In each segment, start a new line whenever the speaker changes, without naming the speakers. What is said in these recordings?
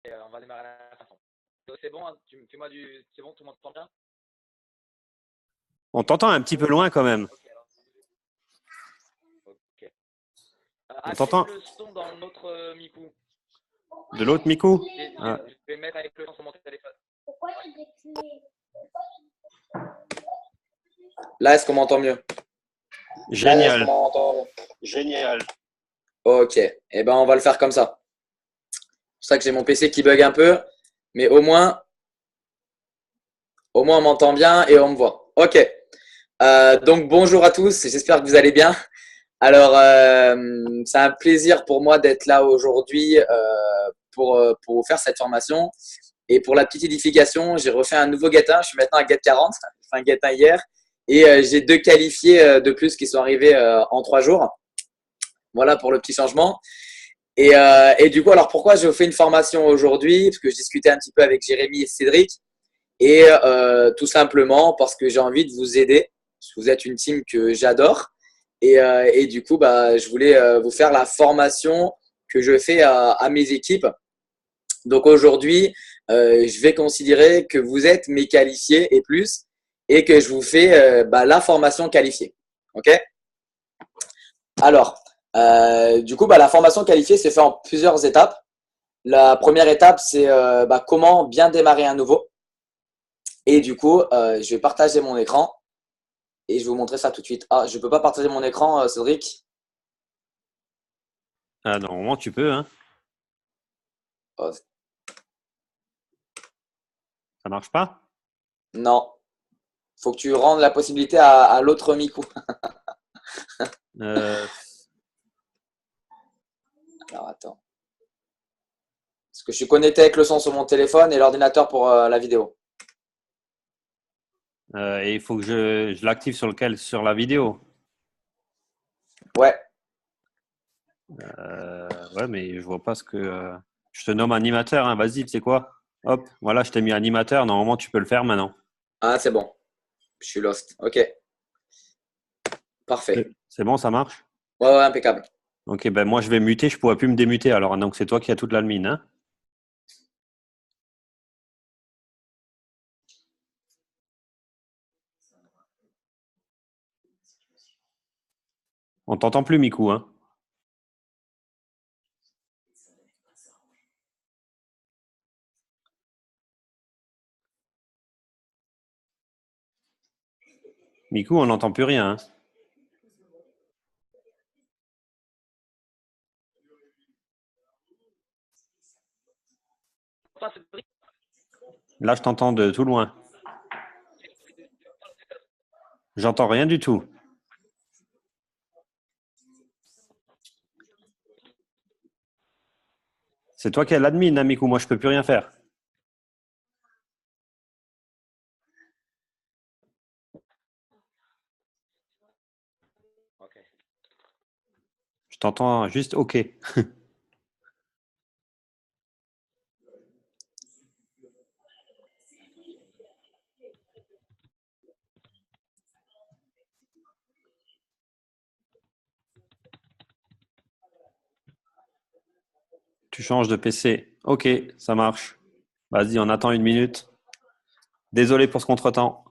On va démarrer la façon. C'est bon, hein, fais-moi c'est bon, tout le monde t'entend bien?
On t'entend un petit peu loin quand même.
Ok, alors. Ok.
On
Active
t'entend
le son dans notre Miku.
de l'autre Miku. Ah,
Je vais mettre avec le son sur mon téléphone. Là, est-ce qu'on m'entend mieux? Là, est-ce qu'on
génial,
m'entend mieux?
génial.
Ok. Eh ben, on va le faire comme ça. C'est pour ça que j'ai mon PC qui bug un peu, mais au moins on m'entend bien et on me voit. Ok. Donc bonjour à tous, j'espère que vous allez bien. Alors, c'est un plaisir pour moi d'être là aujourd'hui pour vous faire cette formation. Et pour la petite édification, j'ai refait un nouveau Get1. Je suis maintenant à Get40. J'ai fait un Get1 hier. Et j'ai 2 qualifiés de plus qui sont arrivés en 3 jours. Voilà pour le petit changement. Et du coup, alors pourquoi je fais une formation aujourd'hui? Parce que je discutais un petit peu avec Jérémy et Cédric. Et tout simplement parce que j'ai envie de vous aider. Parce que vous êtes une team que j'adore. Et du coup, bah, je voulais vous faire la formation que je fais à mes équipes. Donc aujourd'hui, je vais considérer que vous êtes mes qualifiés et plus, et que je vous fais bah, la formation qualifiée. Ok? Alors, du coup, bah, la formation qualifiée c'est fait en plusieurs étapes. La première étape, c'est bah, comment bien démarrer un nouveau. Et du coup, je vais partager mon écran et je vais vous montrer ça tout de suite. Ah, je ne peux pas partager mon écran, Cédric.
Ah, normalement, tu peux, hein.
Oh,
Ça marche pas?
non, faut que tu rendes la possibilité à l'autre Miku.
Euh,
Alors attends. Parce que je suis connecté avec le son sur mon téléphone et l'ordinateur pour la vidéo.
et il faut que je l'active sur lequel? Sur la vidéo.
Ouais,
Ouais, mais je vois pas ce que. Je te nomme animateur, hein. Vas-y, tu sais quoi? Hop, voilà, je t'ai mis animateur. Normalement, tu peux le faire maintenant.
ah c'est bon, je suis lost. Ok, parfait.
C'est bon, ça marche?
Ouais, ouais, impeccable.
Ok, ben moi je vais muter, je pourrais plus me démuter alors, hein. Donc c'est toi qui as toute la mine, hein? On t'entend plus, Mikou, hein? Mikou, on n'entend plus rien, hein? Là, je t'entends de tout loin. J'entends rien du tout. C'est toi qui as l'admin, hein, Mikou. Moi, je peux plus rien faire.
Ok.
Je t'entends juste OK. Tu changes de PC. OK, ça marche. Vas-y, on attend une minute. Désolé pour ce contretemps.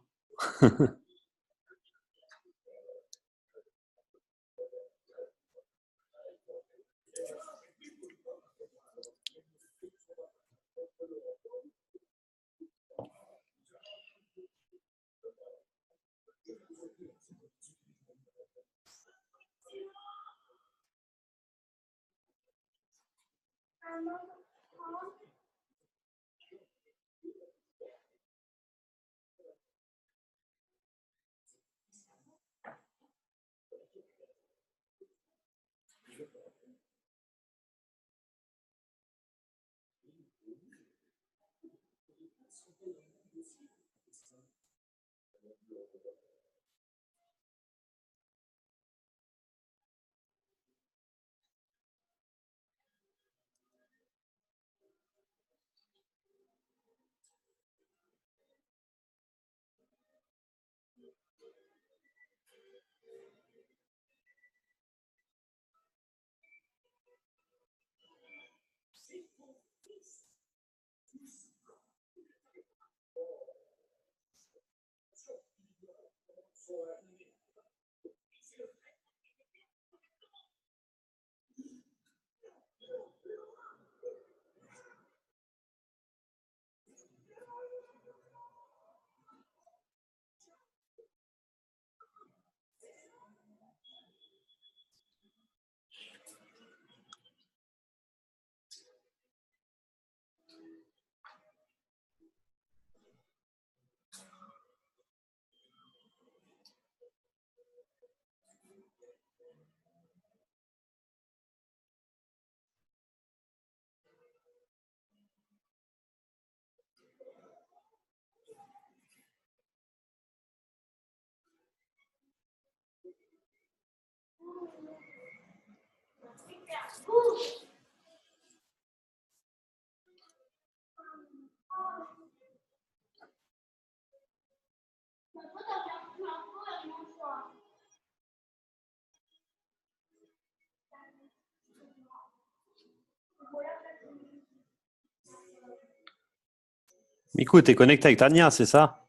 Miku, t'es connecté avec Tania, c'est ça?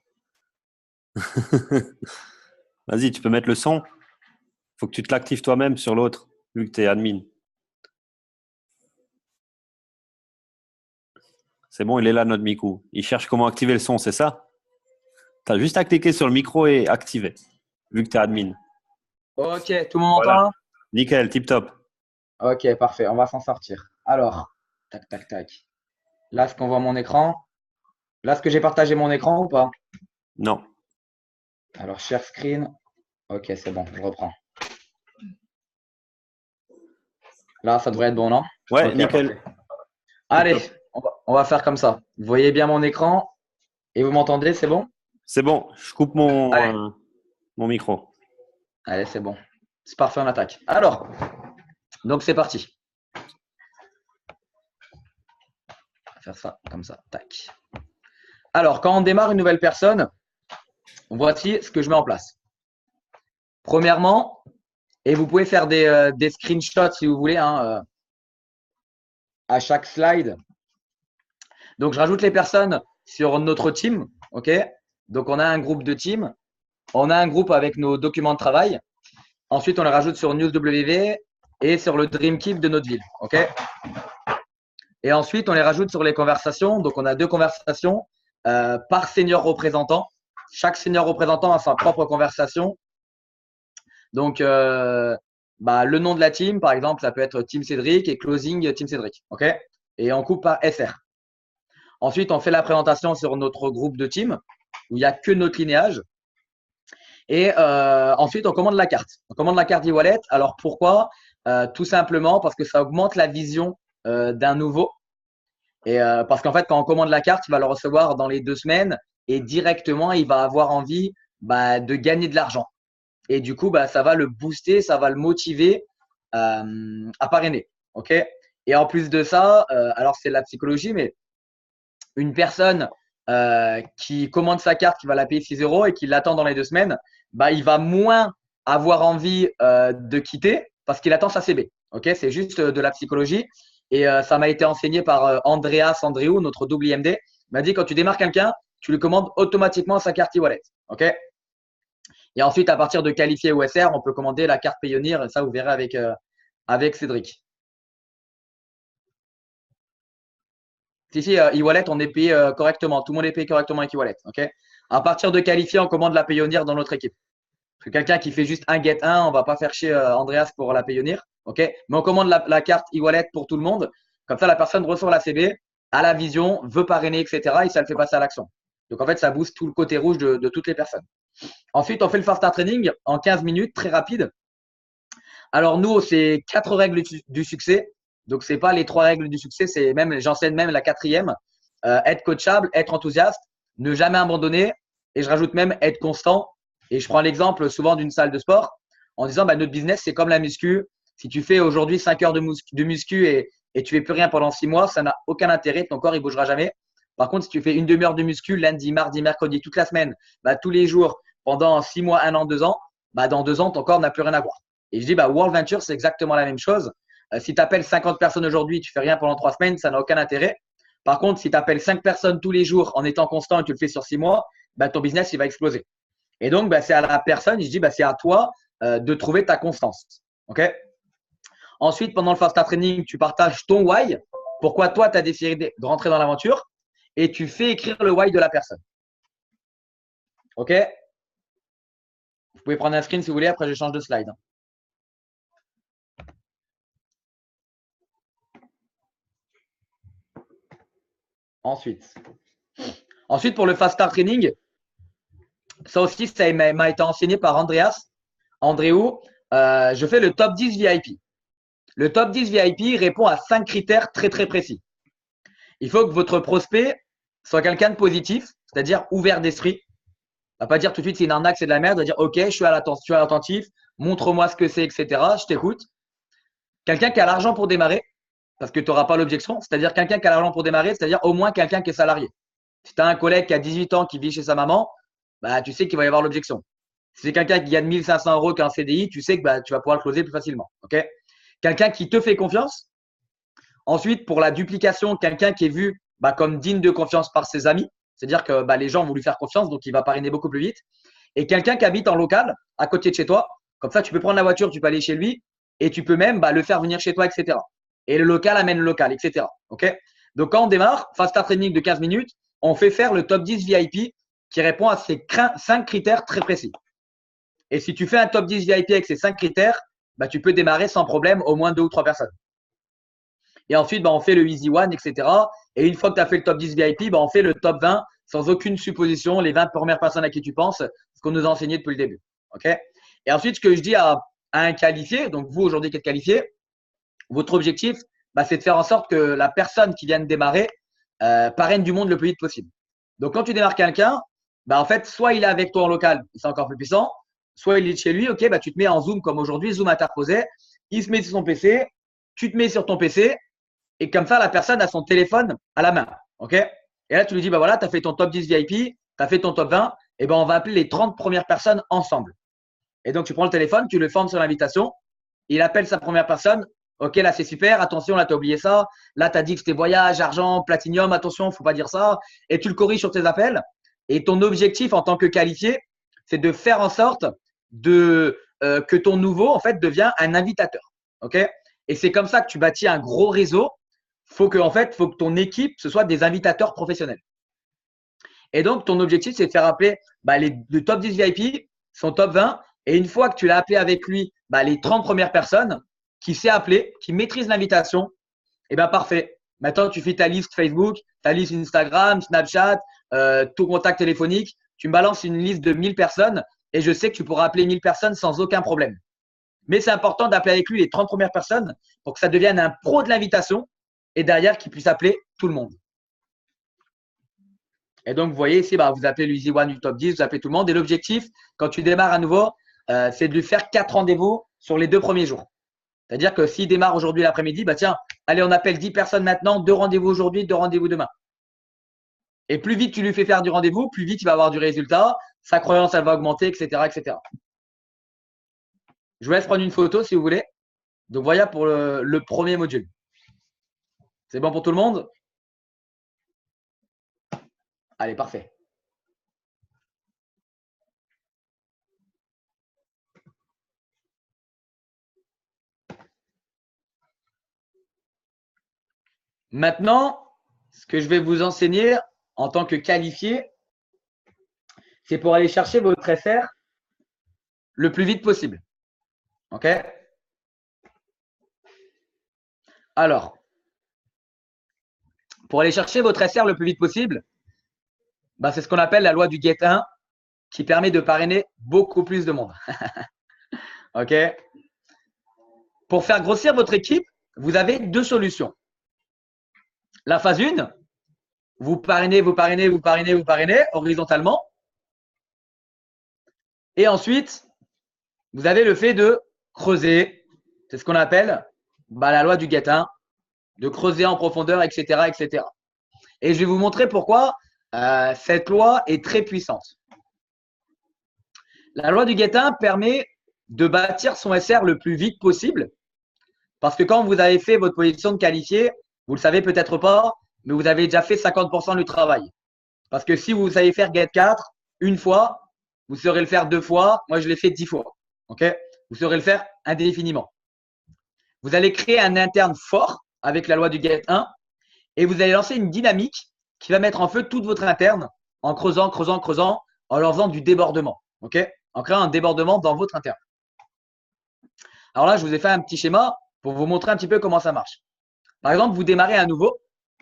Vas-y, tu peux mettre le son. Faut que tu te l'actives toi-même sur l'autre, vu que tu es admin. C'est bon, il est là, notre Miku. Il cherche comment activer le son, c'est ça? Tu as juste à cliquer sur le micro et activer, vu que tu es admin.
Ok, tout le monde m'entend
Voilà.
là?
Nickel, tip top.
Ok, parfait, on va s'en sortir. Alors, tac, tac, tac. Là, est-ce qu'on voit mon écran? Là, est-ce que j'ai partagé mon écran ou pas?
Non.
Alors, share screen. Ok, c'est bon, je reprends. Là, ça devrait être bon, non?
Ouais,
Ok,
nickel.
parfait. Allez, on va faire comme ça. Vous voyez bien mon écran et vous m'entendez, c'est bon?
C'est bon, je coupe
Allez,
mon micro.
allez, c'est bon. C'est parfait, on attaque. Alors, donc c'est parti. On va faire ça comme ça. Tac. Alors, quand on démarre une nouvelle personne, voici ce que je mets en place. Premièrement, et vous pouvez faire des screenshots si vous voulez hein, à chaque slide. Donc, je rajoute les personnes sur notre team. OK? Donc, on a un groupe de team. On a un groupe avec nos documents de travail. Ensuite, on les rajoute sur NewsWV et sur le Dream Keep de notre ville. OK? Et ensuite, on les rajoute sur les conversations. Donc, on a 2 conversations par senior représentant. Chaque senior représentant a sa propre conversation. Donc, le nom de la team, par exemple, ça peut être Team Cédric et Closing Team Cédric. OK? Et on coupe par SR. Ensuite, on fait la présentation sur notre groupe de team où il n'y a que notre linéage. Et ensuite, on commande la carte. On commande la carte e-wallet. Alors, pourquoi? Tout simplement parce que ça augmente la vision d'un nouveau. Et parce qu'en fait, quand on commande la carte, il va le recevoir dans les 2 semaines et directement, il va avoir envie de gagner de l'argent. Et du coup, ça va le booster, ça va le motiver à parrainer. OK? Et en plus de ça, alors c'est la psychologie, mais une personne qui commande sa carte, qui va la payer 6 euros et qui l'attend dans les 2 semaines, il va moins avoir envie de quitter parce qu'il attend sa CB. OK? C'est juste de la psychologie. Et ça m'a été enseigné par Andreas Andreou, notre double IMD. Il m'a dit quand tu démarres quelqu'un, tu lui commandes automatiquement sa carte e-wallet. OK? Et ensuite, à partir de qualifié OSR, on peut commander la carte Payoneer. Ça, vous verrez avec Cédric. Si, e-wallet, on est payé correctement. Tout le monde est payé correctement avec e-wallet. OK? À partir de qualifié, on commande la Payoneer dans notre équipe. Parce que quelqu'un qui fait juste un get 1, on va pas faire chez Andreas pour la Payoneer. OK? Mais on commande la carte e-wallet pour tout le monde. Comme ça, la personne reçoit la CB, a la vision, veut parrainer, etc. Et ça le fait passer à l'action. Donc, en fait, ça booste tout le côté rouge de toutes les personnes. Ensuite, on fait le Fast Start Training en 15 minutes, très rapide. Alors, nous, c'est 4 règles du succès. Donc, c'est pas les 3 règles du succès, c'est même, j'enseigne même la 4e. Être coachable, être enthousiaste, ne jamais abandonner. Et je rajoute même être constant. Et je prends l'exemple souvent d'une salle de sport en disant notre business, c'est comme la muscu. Si tu fais aujourd'hui 5 heures de muscu et tu fais plus rien pendant 6 mois, ça n'a aucun intérêt. Ton corps, il bougera jamais. Par contre, si tu fais une demi-heure de muscu lundi, mardi, mercredi, toute la semaine, tous les jours, pendant 6 mois, 1 an, 2 ans, dans 2 ans, ton corps n'a plus rien à voir. Et je dis, World Venture, c'est exactement la même chose. Si tu appelles 50 personnes aujourd'hui, tu fais rien pendant 3 semaines, ça n'a aucun intérêt. Par contre, si tu appelles 5 personnes tous les jours en étant constant et tu le fais sur 6 mois, ton business, il va exploser. Et donc, c'est à la personne, je dis, c'est à toi de trouver ta constance. OK? Ensuite, pendant le Fast Start Training, tu partages ton why. Pourquoi toi, tu as décidé de rentrer dans l'aventure et tu fais écrire le why de la personne. OK? Vous pouvez prendre un screen si vous voulez, après je change de slide. Ensuite, pour le Fast Start Training, ça aussi, ça m'a été enseigné par Andreou. Je fais le top 10 VIP. Le top 10 VIP répond à 5 critères très, très précis. Il faut que votre prospect soit quelqu'un de positif, c'est-à-dire ouvert d'esprit. Il ne va pas dire tout de suite c'est une arnaque, c'est de la merde. Il va dire OK, je suis attentif, montre-moi ce que c'est, etc. Je t'écoute. Quelqu'un qui a l'argent pour démarrer.
parce que tu n'auras pas l'objection. C'est-à-dire quelqu'un qui a l'argent pour démarrer, c'est-à-dire au moins quelqu'un qui est salarié. Si tu as un collègue qui a 18 ans qui vit chez sa maman, bah, tu sais qu'il va y avoir l'objection. Si c'est quelqu'un qui gagne 1500 euros qui a un CDI, tu sais que bah, tu vas pouvoir le closer plus facilement. Okay, quelqu'un qui te fait confiance. Ensuite, pour la duplication, quelqu'un qui est vu bah, comme digne de confiance par ses amis. C'est-à-dire que bah, les gens vont lui faire confiance, donc il va parrainer beaucoup plus vite. Et quelqu'un qui habite en local, à côté de chez toi. Comme ça, tu peux prendre la voiture, tu peux aller chez lui et tu peux même bah, le faire venir chez toi, etc. Et le local amène le local, etc. Okay, donc, quand on démarre, fast start training de 15 minutes, on fait faire le top 10 VIP qui répond à ces 5 critères très précis. Et si tu fais un top 10 VIP avec ces 5 critères, bah, tu peux démarrer sans problème au moins 2 ou 3 personnes. Et ensuite, bah, on fait le Easy One, etc. Et une fois que tu as fait le top 10 VIP, bah, on fait le top 20 sans aucune supposition, les 20 premières personnes à qui tu penses, ce qu'on nous a enseigné depuis le début. Okay, et ensuite, ce que je dis à un qualifié, donc vous aujourd'hui qui êtes qualifié, votre objectif, bah, c'est de faire en sorte que la personne qui vient de démarrer parraine du monde le plus vite possible. Donc, quand tu démarres quelqu'un, bah, en fait, soit il est avec toi en local, c'est encore plus puissant, soit il est chez lui, ok, bah, tu te mets en Zoom comme aujourd'hui, Zoom interposé, il se met sur son PC, tu te mets sur ton PC, et comme ça, la personne a son téléphone à la main. Ok, et là, tu lui dis, bah voilà, tu as fait ton top 10 VIP, tu as fait ton top 20, et ben on va appeler les 30 premières personnes ensemble. Et donc, tu prends le téléphone, tu le formes sur l'invitation, il appelle sa première personne. Ok, là, c'est super. Attention, là, tu as oublié ça. Là, tu as dit que c'était voyage, argent, platinium. Attention, il ne faut pas dire ça. Et tu le corriges sur tes appels. Et ton objectif en tant que qualifié, c'est de faire en sorte que ton nouveau, en fait, devient un invitateur. Ok, et c'est comme ça que tu bâtis un gros réseau. Faut que ton équipe, ce soit des invitateurs professionnels. Et donc, ton objectif, c'est de faire appeler bah, le top 10 VIP, son top 20. Et une fois que tu l'as appelé avec lui, bah, les 30 premières personnes, qui sait appeler, qui maîtrise l'invitation, et bien parfait. Maintenant, tu fais ta liste Facebook, ta liste Instagram, Snapchat, ton contact téléphonique. Tu me balances une liste de 1000 personnes et je sais que tu pourras appeler 1000 personnes sans aucun problème. Mais c'est important d'appeler avec lui les 30 premières personnes pour que ça devienne un pro de l'invitation et derrière qu'il puisse appeler tout le monde. Et donc, vous voyez ici, bah, vous appelez l'Easy One du top 10, vous appelez tout le monde. Et l'objectif, quand tu démarres à nouveau, c'est de lui faire 4 rendez-vous sur les 2 premiers jours. C'est-à-dire que s'il démarre aujourd'hui l'après-midi, bah tiens, allez, on appelle 10 personnes maintenant, 2 rendez-vous aujourd'hui, 2 rendez-vous demain. Et plus vite tu lui fais faire du rendez-vous, plus vite il va avoir du résultat, sa croyance, elle va augmenter, etc., etc. Je vous laisse prendre une photo si vous voulez. Donc, voilà pour le premier module. C'est bon pour tout le monde? Allez, parfait. Maintenant, ce que je vais vous enseigner en tant que qualifié, c'est pour aller chercher votre SR le plus vite possible. OK? Alors, pour aller chercher votre SR le plus vite possible, bah, c'est ce qu'on appelle la loi du get 1 qui permet de parrainer beaucoup plus de monde. OK? Pour faire grossir votre équipe, vous avez 2 solutions. La phase 1, vous parrainez, vous parrainez, vous parrainez, vous parrainez horizontalement. Et ensuite, vous avez le fait de creuser. C'est ce qu'on appelle bah, la loi du get 1, de creuser en profondeur, etc., etc. Et je vais vous montrer pourquoi cette loi est très puissante. La loi du get 1 permet de bâtir son SR le plus vite possible. Parce que quand vous avez fait votre position de qualifié, vous ne le savez peut-être pas, mais vous avez déjà fait 50% du travail. Parce que si vous savez faire get 4 une fois, vous saurez le faire 2 fois. Moi, je l'ai fait 10 fois. Okay, vous saurez le faire indéfiniment. Vous allez créer un interne fort avec la loi du get 1 et vous allez lancer une dynamique qui va mettre en feu toute votre interne en creusant, creusant, creusant, en leur faisant du débordement. Okay, en créant un débordement dans votre interne. Alors là, je vous ai fait un petit schéma pour vous montrer un petit peu comment ça marche. Par exemple, vous démarrez un nouveau.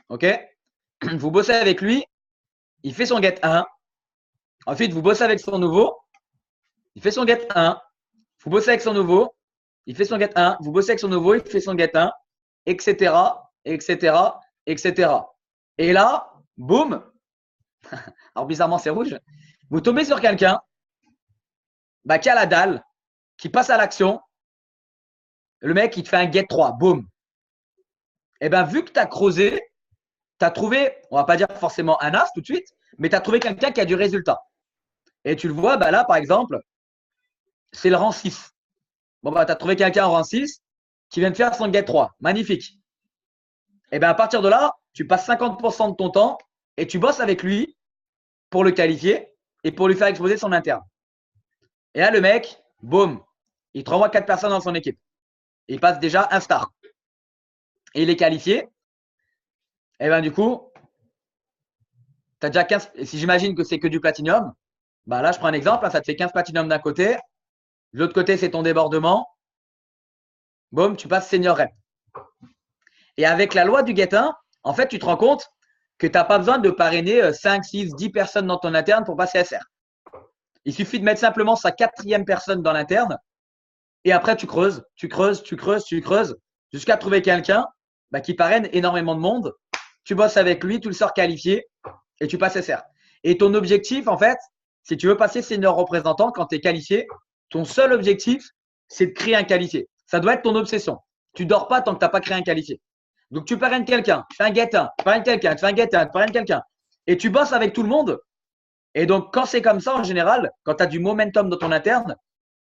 OK, vous bossez avec lui. Il fait son get 1. Ensuite, vous bossez avec son nouveau. Il fait son get 1. Vous bossez avec son nouveau. Il fait son get 1. Vous bossez avec son nouveau. Il fait son get 1. Etc. Etc. Etc. Et là, boum. Alors, bizarrement, c'est rouge. Vous tombez sur quelqu'un bah, qui a la dalle, qui passe à l'action. Le mec, il te fait un get 3. Boum. Et bien, vu que tu as creusé, tu as trouvé, on va pas dire forcément un as tout de suite, mais tu as trouvé quelqu'un qui a du résultat. Et tu le vois, bah là, par exemple, c'est le rang 6. Bon, bah, tu as trouvé quelqu'un en rang 6 qui vient de faire son get 3. Magnifique. Et bien, à partir de là, tu passes 50% de ton temps et tu bosses avec lui pour le qualifier et pour lui faire exploser son interne. Et là, le mec, boum, il te renvoie 4 personnes dans son équipe. Il passe déjà un star. Et il est qualifié. Et bien, du coup, tu as déjà 15. Et si j'imagine que c'est que du platinium, bah là, je prends un exemple. Là, ça te fait 15 platinium d'un côté. De l'autre côté, c'est ton débordement. Boum, tu passes senior rep. Et avec la loi du get 1, en fait, tu te rends compte que tu n'as pas besoin de parrainer 5, 6, 10 personnes dans ton interne pour passer SR. Il suffit de mettre simplement sa 4e personne dans l'interne. Et après, tu creuses, jusqu'à trouver quelqu'un qui parraine énormément de monde. Tu bosses avec lui, tu le sors qualifié et tu passes SR. Et ton objectif, en fait, si tu veux passer senior représentant, quand tu es qualifié, ton seul objectif, c'est de créer un qualifié. Ça doit être ton obsession. Tu ne dors pas tant que tu n'as pas créé un qualifié. Donc, tu parraines quelqu'un, tu fais un get 1, tu parraines quelqu'un, tu fais un get 1, tu parraines quelqu'un. Et tu bosses avec tout le monde. Et donc, quand c'est comme ça, en général, quand tu as du momentum dans ton interne,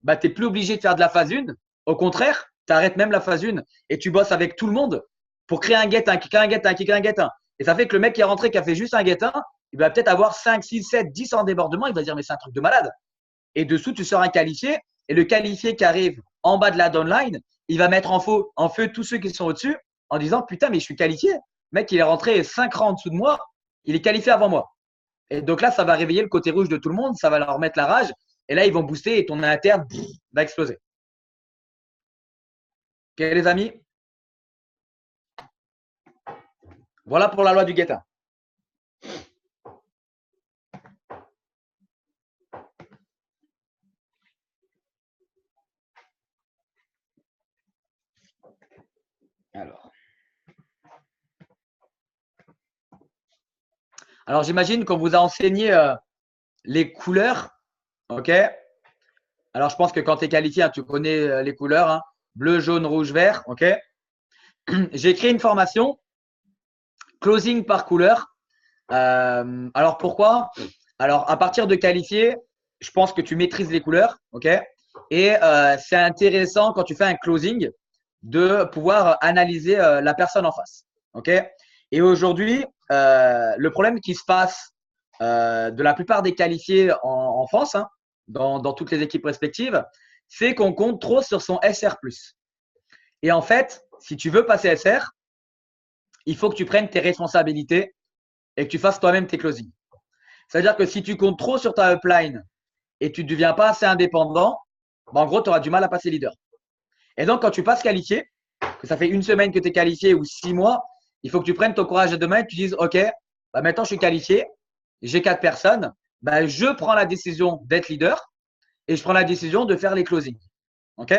tu n'es plus obligé de faire de la phase 1. Au contraire, tu arrêtes même la phase 1 et tu bosses avec tout le monde pour créer un get 1, qui crée un get 1, qui crée un get 1. Et ça fait que le mec qui est rentré, qui a fait juste un get 1, il va peut-être avoir 5, 6, 7, 10 en débordement. Il va dire, mais c'est un truc de malade. Et dessous, tu seras un qualifié. Et le qualifié qui arrive en bas de la downline, il va mettre en feu tous ceux qui sont au-dessus en disant, putain, mais je suis qualifié. Le mec, il est rentré 5 rangs en dessous de moi. Il est qualifié avant moi. Et donc là, ça va réveiller le côté rouge de tout le monde. Ça va leur mettre la rage. Et là, ils vont booster et ton interne va exploser. Ok, les amis? Voilà pour la loi du get 1. Alors j'imagine qu'on vous a enseigné les couleurs. OK? Alors, je pense que quand tu es qualifié, tu connais les couleurs. Hein, bleu, jaune, rouge, vert. OK? J'ai créé une formation closing par couleur. Alors, pourquoi? Alors, à partir de qualifié, je pense que tu maîtrises les couleurs. OK? Et c'est intéressant quand tu fais un closing de pouvoir analyser la personne en face. OK? Et aujourd'hui, le problème qui se passe de la plupart des qualifiés en France, hein, dans toutes les équipes respectives, c'est qu'on compte trop sur son SR+. Et en fait, si tu veux passer SR, il faut que tu prennes tes responsabilités et que tu fasses toi-même tes closings. C'est-à-dire que si tu comptes trop sur ta upline et tu ne deviens pas assez indépendant, en gros, tu auras du mal à passer leader. Et donc, quand tu passes qualifié, que ça fait une semaine que tu es qualifié ou 6 mois, il faut que tu prennes ton courage à deux mains et que tu dises, OK, maintenant je suis qualifié, j'ai 4 personnes, je prends la décision d'être leader et je prends la décision de faire les closings. OK?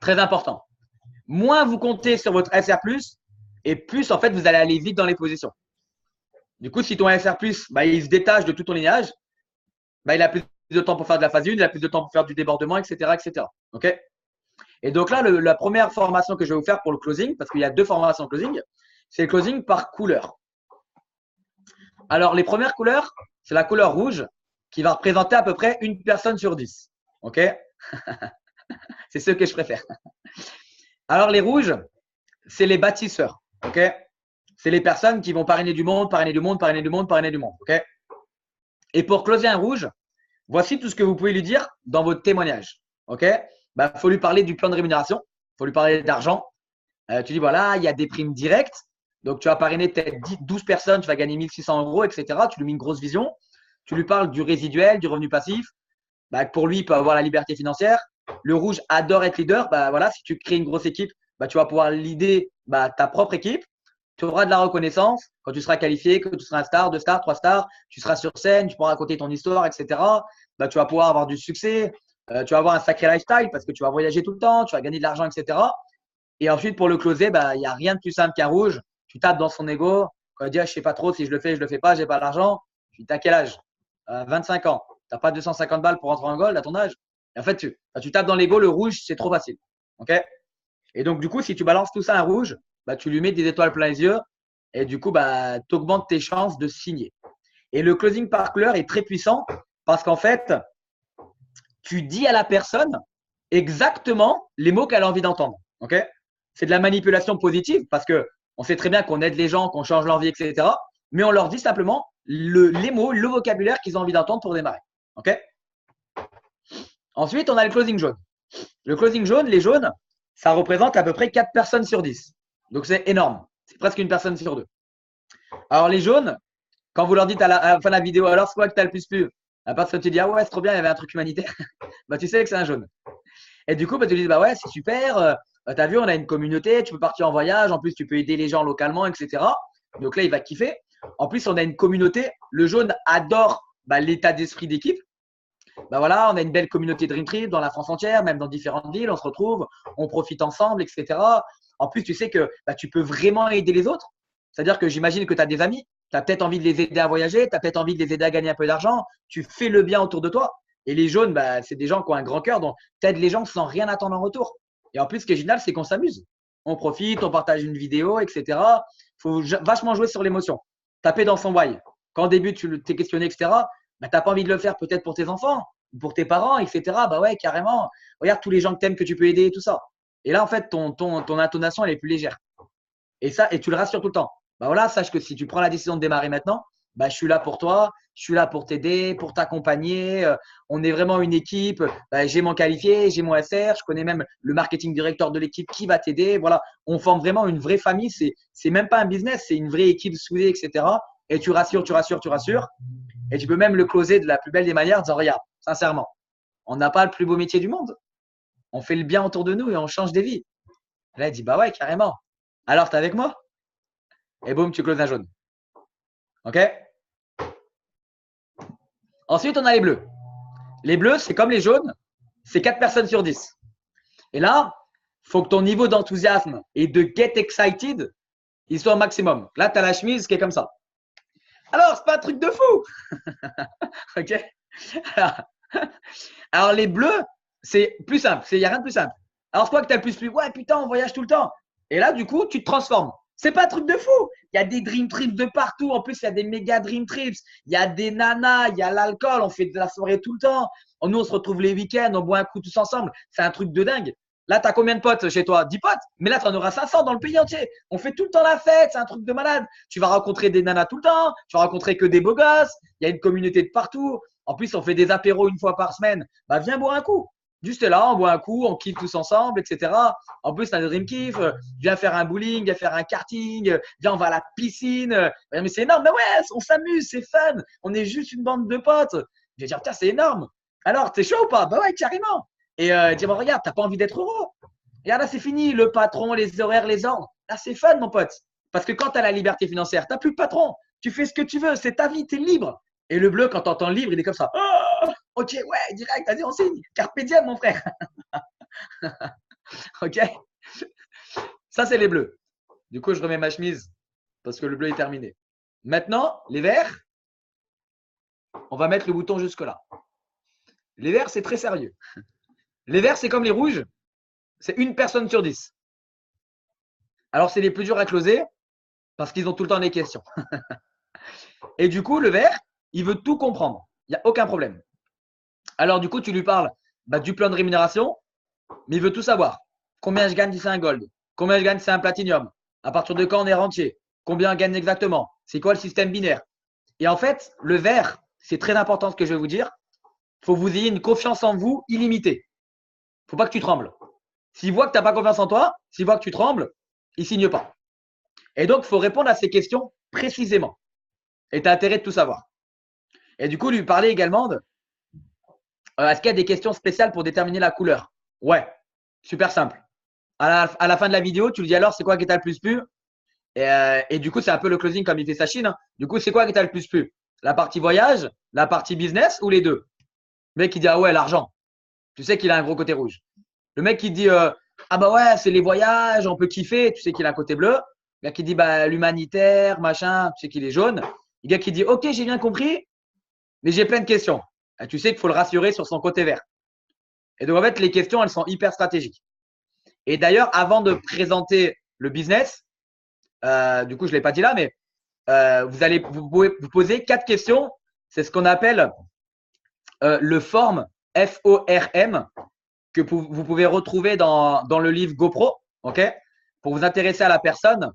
Très important. Moins vous comptez sur votre SR+, et plus, en fait, vous allez aller vite dans les positions. Du coup, si ton SR+, il se détache de tout ton lignage, il a plus de temps pour faire de la phase 1, il a plus de temps pour faire du débordement, etc. etc. OK? Et donc là, la première formation que je vais vous faire pour le closing, parce qu'il y a 2 formations closing, c'est le closing par couleur. Alors, les premières couleurs, c'est la couleur rouge qui va représenter à peu près une personne sur 10. OK? C'est ceux que je préfère. Alors, les rouges, c'est les bâtisseurs. OK? C'est les personnes qui vont parrainer du monde, parrainer du monde, parrainer du monde, parrainer du monde. OK? Et pour closer un rouge, voici tout ce que vous pouvez lui dire dans votre témoignage. OK? Faut lui parler du plan de rémunération. Il faut lui parler d'argent. Tu dis, voilà, il y a des primes directes. Donc, tu vas parrainer peut-être 12 personnes, tu vas gagner 1 600 €, etc. Tu lui mets une grosse vision. Tu lui parles du résiduel, du revenu passif. Pour lui, il peut avoir la liberté financière. Le rouge adore être leader. Voilà, si tu crées une grosse équipe, tu vas pouvoir leader ta propre équipe. Tu auras de la reconnaissance quand tu seras qualifié, que tu seras un star, 2 stars, 3 stars. Tu seras sur scène, tu pourras raconter ton histoire, etc. Tu vas pouvoir avoir du succès. Tu vas avoir un sacré lifestyle parce que tu vas voyager tout le temps, tu vas gagner de l'argent, etc. Et ensuite, pour le closer, il n'y a rien de plus simple qu'un rouge. Tu tapes dans son ego. Quand il dit, je ne sais pas trop si je le fais, je ne le fais pas, je n'ai pas l'argent. Tu dis, t'as quel âge? 25 ans. Tu n'as pas 250 balles pour rentrer en gold à ton âge. Et en fait, tu tapes dans l'ego, le rouge, c'est trop facile. OK? Et donc, du coup, si tu balances tout ça à un rouge, bah, tu lui mets des étoiles plein les yeux et du coup, bah, tu augmentes tes chances de signer. Et le closing par couleur est très puissant parce qu'en fait, tu dis à la personne exactement les mots qu'elle a envie d'entendre. Okay, c'est de la manipulation positive parce que on sait très bien qu'on aide les gens, qu'on change leur vie, etc. Mais on leur dit simplement les mots, le vocabulaire qu'ils ont envie d'entendre pour démarrer. Okay, ensuite, on a le closing jaune. Le closing jaune, les jaunes, ça représente à peu près 4 personnes sur 10. Donc, c'est énorme. C'est presque une personne sur 2. Alors, les jaunes, quand vous leur dites à la fin de la vidéo, alors c'est quoi que tu as le plus plu? À part que tu dis, ah ouais, c'est trop bien, il y avait un truc humanitaire, bah, tu sais que c'est un jaune. Et du coup, bah, tu dis, bah ouais, c'est super, tu as vu, on a une communauté, tu peux partir en voyage, en plus, tu peux aider les gens localement, etc. Donc là, il va kiffer. En plus, on a une communauté. Le jaune adore bah, l'état d'esprit d'équipe. Bah voilà, on a une belle communauté Dream Trip dans la France entière, même dans différentes villes, on se retrouve, on profite ensemble, etc. En plus, tu sais que bah, tu peux vraiment aider les autres. C'est-à-dire que j'imagine que tu as des amis, tu as peut-être envie de les aider à voyager, tu as peut-être envie de les aider à gagner un peu d'argent, tu fais le bien autour de toi. Et les jaunes, bah, c'est des gens qui ont un grand cœur, donc tu aides les gens sans rien attendre en retour. Et en plus, ce qui est génial, c'est qu'on s'amuse. On profite, on partage une vidéo, etc. Il faut vachement jouer sur l'émotion. Taper dans son why. Quand au début, tu t'es questionné, etc., bah, tu n'as pas envie de le faire peut-être pour tes enfants, pour tes parents, etc. Bah ouais, carrément. Regarde tous les gens que tu aimes, que tu peux aider et tout ça. Et là, en fait, ton intonation, elle est plus légère. Et ça, et tu le rassures tout le temps. Bah voilà, sache que si tu prends la décision de démarrer maintenant, bah, je suis là pour toi, je suis là pour t'aider, pour t'accompagner. On est vraiment une équipe. Bah, j'ai mon qualifié, j'ai mon SR, je connais même le marketing directeur de l'équipe qui va t'aider. Voilà, on forme vraiment une vraie famille. C'est même pas un business, c'est une vraie équipe soudée, etc. Et tu rassures, tu rassures, tu rassures. Et tu peux même le closer de la plus belle des manières en disant, regarde, sincèrement, on n'a pas le plus beau métier du monde. On fait le bien autour de nous et on change des vies. Et là, il dit, bah ouais, carrément. Alors, t'es avec moi? Et boum, tu closes un jaune. OK? Ensuite, on a les bleus. Les bleus, c'est comme les jaunes, c'est 4 personnes sur 10. Et là, il faut que ton niveau d'enthousiasme et de get excited, il soit au maximum. Là, tu as la chemise qui est comme ça. Alors, c'est pas un truc de fou. OK? Alors, les bleus, c'est plus simple. Il n'y a rien de plus simple. Alors, c'est quoi que tu as le plus plu? Ouais, putain, on voyage tout le temps. Et là, du coup, tu te transformes. C'est pas un truc de fou. Il y a des dream trips de partout. En plus, il y a des méga dream trips. Il y a des nanas, il y a l'alcool. On fait de la soirée tout le temps. Nous, on se retrouve les week-ends, on boit un coup tous ensemble. C'est un truc de dingue. Là, tu as combien de potes chez toi? 10 potes. Mais là, tu en auras 500 dans le pays entier. On fait tout le temps la fête. C'est un truc de malade. Tu vas rencontrer des nanas tout le temps. Tu vas rencontrer que des beaux gosses. Il y a une communauté de partout. En plus, on fait des apéros une fois par semaine. Bah, viens boire un coup. Juste là, on boit un coup, on kiffe tous ensemble, etc. En plus, t'as des dream kiff. Viens faire un bowling, viens faire un karting, viens, on va à la piscine. Mais c'est énorme. Mais ouais, on s'amuse, c'est fun. On est juste une bande de potes. Je vais dire, putain, c'est énorme. Alors, t'es chaud ou pas? Bah ouais, carrément. Et dis, bon, regarde, t'as pas envie d'être heureux. Regarde, là, c'est fini. Le patron, les horaires, les ordres. Là, c'est fun, mon pote. Parce que quand t'as la liberté financière, t'as plus de patron. Tu fais ce que tu veux. C'est ta vie, t'es libre. Et le bleu, quand t'entends libre, il est comme ça. Oh, ok, ouais, direct, vas-y, on signe. Carpe diem, mon frère. Ok. Ça, c'est les bleus. Du coup, je remets ma chemise parce que le bleu est terminé. Maintenant, les verts, on va mettre le bouton jusque-là. Les verts, c'est très sérieux. Les verts, c'est comme les rouges. C'est une personne sur 10. Alors, c'est les plus durs à closer parce qu'ils ont tout le temps des questions. Et du coup, le vert, il veut tout comprendre. Il n'y a aucun problème. Alors, du coup, tu lui parles du plan de rémunération, mais il veut tout savoir. Combien je gagne si c'est un gold? Combien je gagne si c'est un platinum? À partir de quand on est rentier? Combien on gagne exactement? C'est quoi le système binaire? Et en fait, le vert, c'est très important ce que je vais vous dire. Il faut que vous ayez une confiance en vous illimitée. Il ne faut pas que tu trembles. S'il voit que tu n'as pas confiance en toi, s'il voit que tu trembles, il ne signe pas. Et donc, il faut répondre à ces questions précisément. Et tu as intérêt de tout savoir. Et du coup, lui parler également de est-ce qu'il y a des questions spéciales pour déterminer la couleur? Ouais, super simple. À la fin de la vidéo, tu lui dis alors c'est quoi qui t'a le plus plu? Et du coup, c'est un peu le closing comme il fait sa Chine. Hein. Du coup, c'est quoi qui t'a le plus plu? La partie voyage, la partie business ou les deux? Le mec qui dit ah ouais, l'argent. Tu sais qu'il a un gros côté rouge. Le mec qui dit ah bah ouais, c'est les voyages, on peut kiffer. Tu sais qu'il a un côté bleu. Le gars qui dit bah l'humanitaire, machin, tu sais qu'il est jaune. Le gars qui dit ok, j'ai bien compris, mais j'ai plein de questions. Et tu sais qu'il faut le rassurer sur son côté vert. Et donc en fait, les questions, elles sont hyper stratégiques. Et d'ailleurs, avant de présenter le business, Du coup, je ne l'ai pas dit là, mais vous pouvez vous poser 4 questions. C'est ce qu'on appelle le form, F-O-R-M, que vous pouvez retrouver dans le livre GoPro, ok, pour vous intéresser à la personne.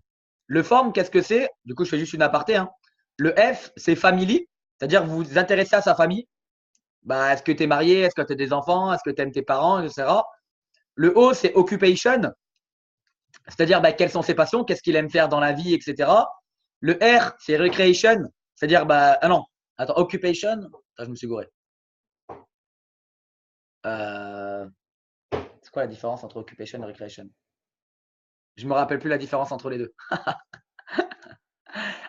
Le form, qu'est-ce que c'est? Du coup, je fais juste une aparté. Hein. Le F, c'est family, c'est-à-dire vous vous intéressez à sa famille. Bah, est-ce que tu es marié? Est-ce que tu as des enfants? Est-ce que tu aimes tes parents, etc. Le O, c'est occupation, c'est-à-dire bah, quelles sont ses passions, qu'est-ce qu'il aime faire dans la vie, etc. Le R, c'est recreation, c'est-à-dire, bah, ah non, attends, occupation, attends, je me suis gouré. C'est quoi la différence entre occupation et recreation? Je me rappelle plus la différence entre les deux.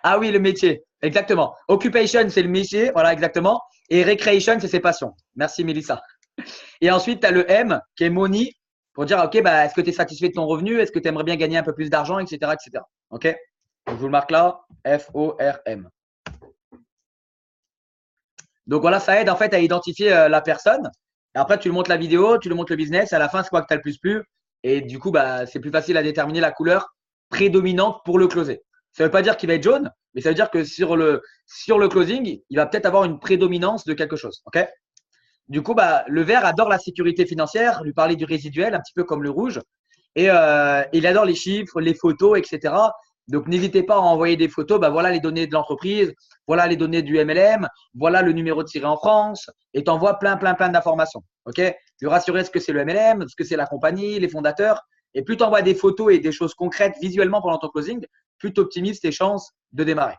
Ah oui, le métier, exactement. Occupation, c'est le métier, voilà, exactement. Et recreation, c'est ses passions. Merci, Mélissa. Et ensuite, tu as le M, qui est money, pour dire, OK, bah, est-ce que tu es satisfait de ton revenu? Est-ce que tu aimerais bien gagner un peu plus d'argent, etc., etc. OK? Donc, je vous le marque là, F-O-R-M. Donc, voilà, ça aide en fait à identifier la personne. Et après, tu lui montres la vidéo, tu lui montres le business. À la fin, c'est quoi que tu as le plus plu? Et du coup, bah, c'est plus facile à déterminer la couleur prédominante pour le closer. Ça ne veut pas dire qu'il va être jaune, mais ça veut dire que sur le closing, il va peut-être avoir une prédominance de quelque chose. OK? Du coup, bah, le vert adore la sécurité financière, lui parler du résiduel, un petit peu comme le rouge. Et il adore les chiffres, les photos, etc. Donc, n'hésitez pas à envoyer des photos. Bah, voilà les données de l'entreprise, voilà les données du MLM, voilà le numéro de tiré en France. Et tu envoies plein d'informations. OK? Lui rassurer ce que c'est le MLM, ce que c'est la compagnie, les fondateurs. Et plus tu envoies des photos et des choses concrètes visuellement pendant ton closing, plus tu optimises tes chances de démarrer.